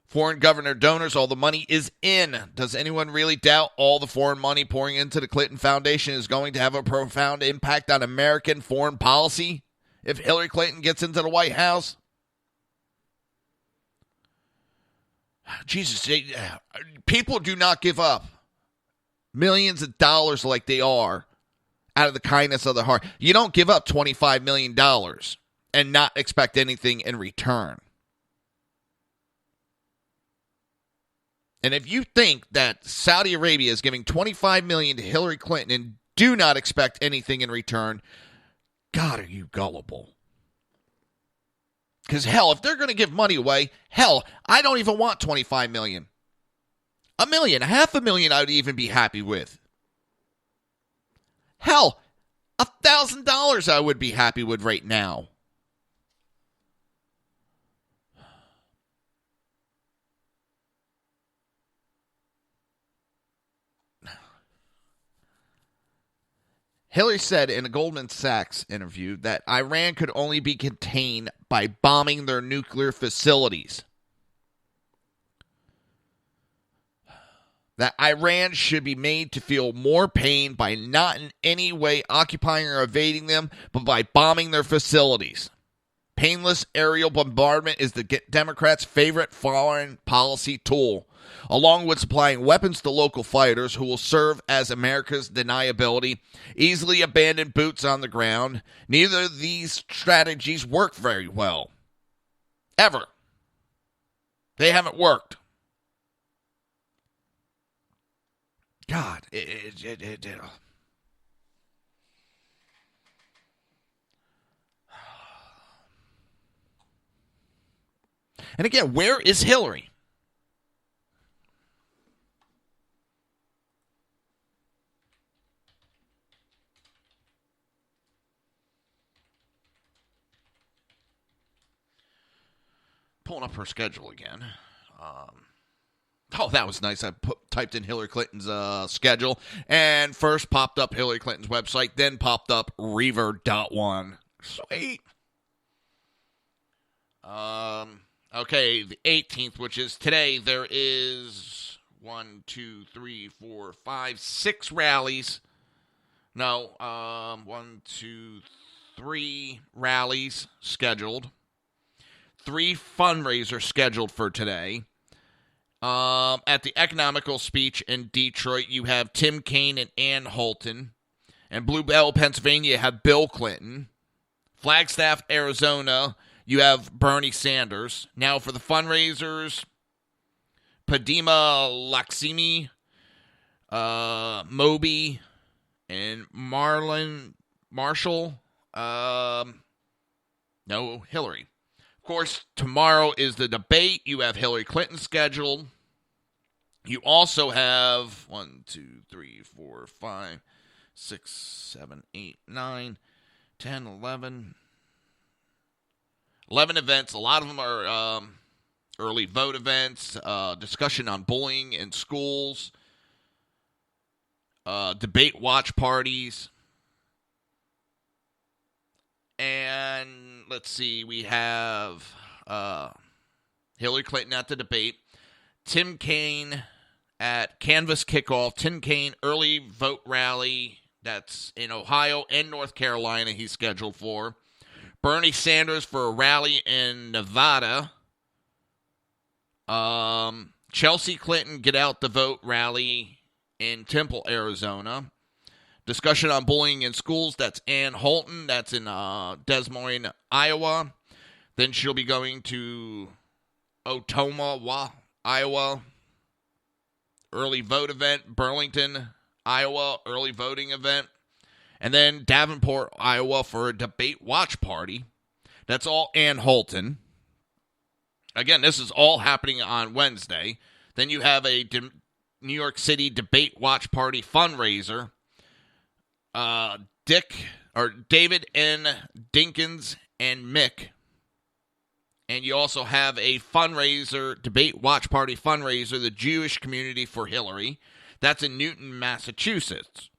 Foreign governor donors, all the money is in. Does anyone really doubt all the foreign money pouring into the Clinton Foundation is going to have a profound impact on American foreign policy if Hillary Clinton gets into the White House? Jesus, people do not give up millions of dollars like they are out of the kindness of their heart. You don't give up $25 million and not expect anything in return. And if you think that Saudi Arabia is giving $25 million to Hillary Clinton and do not expect anything in return, God, are you gullible? Because, hell, if they're going to give money away, hell, I don't even want $25 million. $1 million, $500,000 I would even be happy with. Hell, $1,000 I would be happy with right now. Hillary said in a Goldman Sachs interview that Iran could only be contained by bombing their nuclear facilities. That Iran should be made to feel more pain by not in any way occupying or evading them, but by bombing their facilities. Painless aerial bombardment is the Democrats' favorite foreign policy tool, along with supplying weapons to local fighters who will serve as America's deniability, easily abandoned boots on the ground. Neither of these strategies work very well. Ever. They haven't worked. God, And again, where is Hillary? Pulling up her schedule again. Oh, that was nice. I typed in Hillary Clinton's schedule, and first popped up Hillary Clinton's website, then popped up Reaver.1. Sweet. Okay, the 18th, which is today, there is 6 rallies. No, 3 rallies scheduled. 3 fundraisers scheduled for today. At the economical speech in Detroit, you have Tim Kaine and Ann Holton. And Blue Bell, Pennsylvania, you have Bill Clinton. Flagstaff, Arizona, you have Bernie Sanders. Now for the fundraisers, Padima Lakshmi, Moby, and Marlon Marshall. No, Hillary. Of course, tomorrow is the debate. You have Hillary Clinton scheduled. You also have 1, 2, 3, 4, 5, 6, 7, 8, 9, 10, 11. 11 events. A lot of them are early vote events, discussion on bullying in schools, debate watch parties. And let's see, we have Hillary Clinton at the debate, Tim Kaine at Canvas Kickoff, Tim Kaine early vote rally that's in Ohio and North Carolina he's scheduled for. Bernie Sanders for a rally in Nevada. Chelsea Clinton Get Out the Vote rally in Temple, Arizona. Discussion on bullying in schools, that's Ann Holton. That's in Des Moines, Iowa. Then she'll be going to Ottumwa, Iowa. Early vote event, Burlington, Iowa, early voting event. And then Davenport, Iowa for a debate watch party. That's all Ann Holton. Again, this is all happening on Wednesday. Then you have a New York City debate watch party fundraiser. David N. Dinkins and Mick. And you also have a fundraiser, debate watch party fundraiser, the Jewish Community for Hillary. That's in Newton, Massachusetts.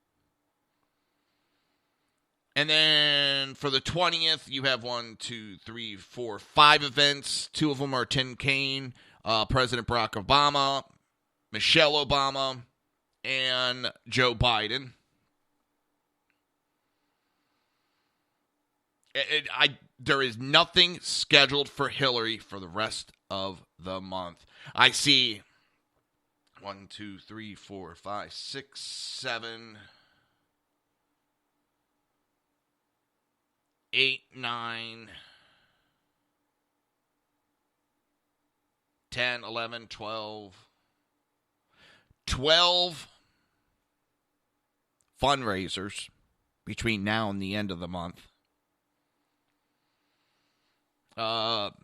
And then for the 20th, you have 5 events. 2 of them are Tim Kaine, President Barack Obama, Michelle Obama, and Joe Biden. There is nothing scheduled for Hillary for the rest of the month. I see 1, 2, 3, 4, 5, 6, 7, 8, 9, 10, 11, 12. 12 fundraisers between now and the end of the month. And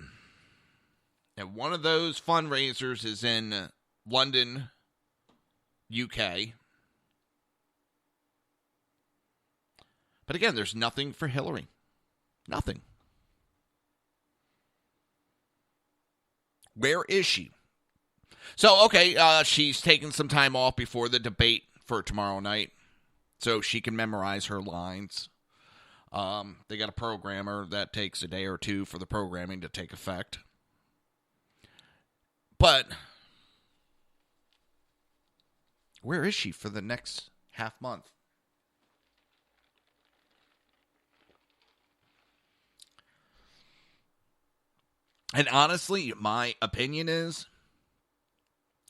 one of those fundraisers is in London, UK. But again, there's nothing for Hillary. Nothing. Where is she? So, okay, she's taking some time off before the debate for tomorrow night so she can memorize her lines. They got a programmer that takes a day or two for the programming to take effect. But where is she for the next half month? And honestly, my opinion is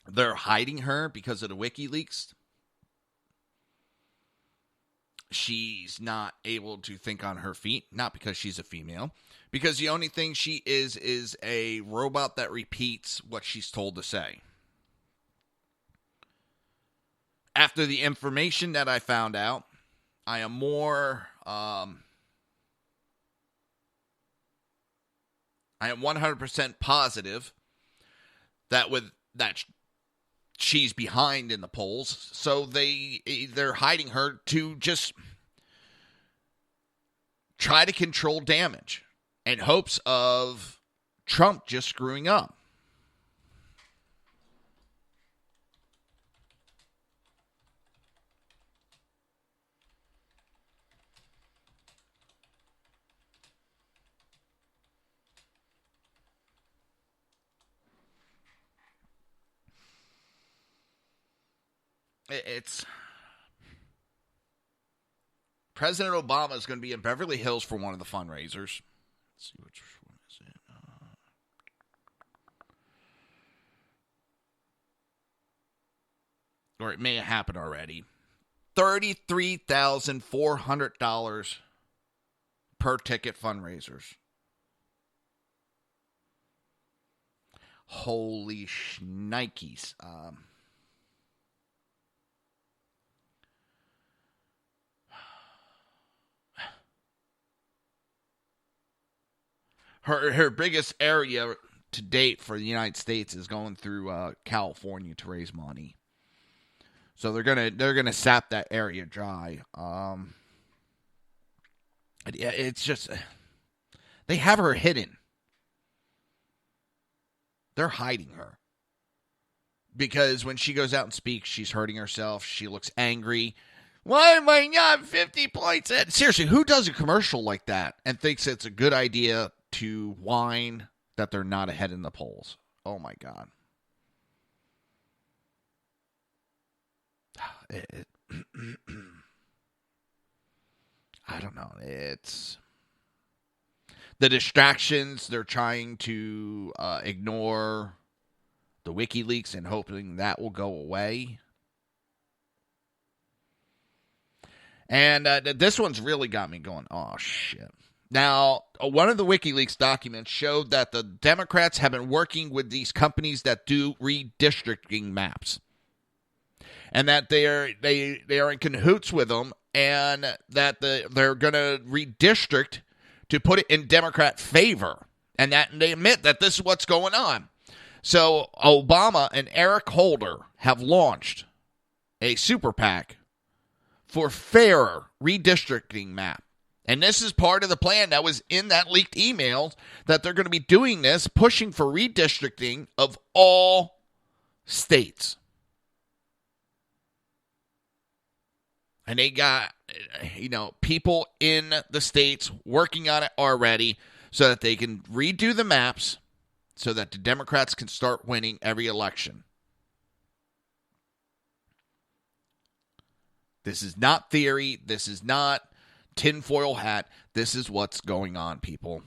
they're hiding her because of the WikiLeaks. She's not able to think on her feet, not because she's a female, because the only thing she is a robot that repeats what she's told to say. After the information that I found out, I am more, I am 100% positive that she's behind in the polls, so they're hiding her to just try to control damage in hopes of Trump just screwing up. It's President Obama is going to be in Beverly Hills for one of the fundraisers. Let's see which one is it. Or it may have happened already. $33,400 per ticket fundraisers. Holy shnikes. Her biggest area to date for the United States is going through California to raise money. So they're gonna sap that area dry. It's just they have her hidden. They're hiding her because when she goes out and speaks, she's hurting herself. She looks angry. Why am I not 50 points in? Seriously, who does a commercial like that and thinks it's a good idea to whine that they're not ahead in the polls? Oh my God. I don't know. It's the distractions. They're trying to ignore the WikiLeaks and hoping that will go away. And this one's really got me going, oh, shit. Now, one of the WikiLeaks documents showed that the Democrats have been working with these companies that do redistricting maps. And that they are in cahoots with them, and that they're going to redistrict to put it in Democrat favor. And that they admit that this is what's going on. So Obama and Eric Holder have launched a super PAC for fairer redistricting map. And this is part of the plan that was in that leaked email, that they're going to be doing this, pushing for redistricting of all states. And they got, people in the states working on it already so that they can redo the maps so that the Democrats can start winning every election. This is not theory. This is not tinfoil hat. This is what's going on, people.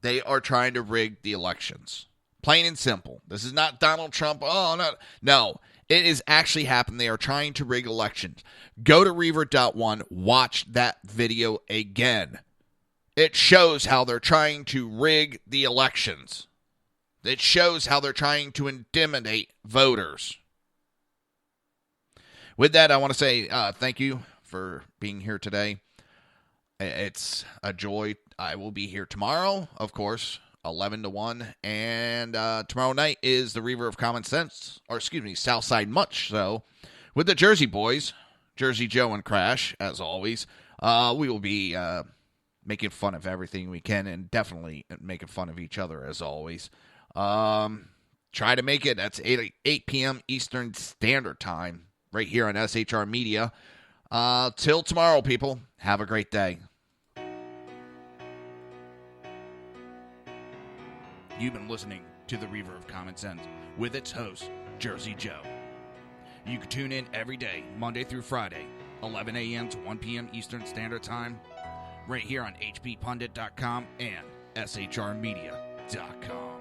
They are trying to rig the elections. Plain and simple. This is not Donald Trump. Oh, no. No. It is actually happening. They are trying to rig elections. Go to Reaver.1. Watch that video again. It shows how they're trying to rig the elections. It shows how they're trying to intimidate voters. With that, I want to say thank you for being here today. It's a joy. I will be here tomorrow, of course, 11 to 1. And tomorrow night is the Reaver of Common Sense, Southside Much So, with the Jersey boys, Jersey Joe and Crash, as always. We will be making fun of everything we can, and definitely making fun of each other, as always. Try to make it. That's 8 p.m. Eastern Standard Time, right here on SHR Media. Till tomorrow, people. Have a great day. You've been listening to the Reaver of Common Sense with its host, Jersey Joe. You can tune in every day, Monday through Friday, 11 a.m. to 1 p.m. Eastern Standard Time, right here on hppundit.com and shrmedia.com.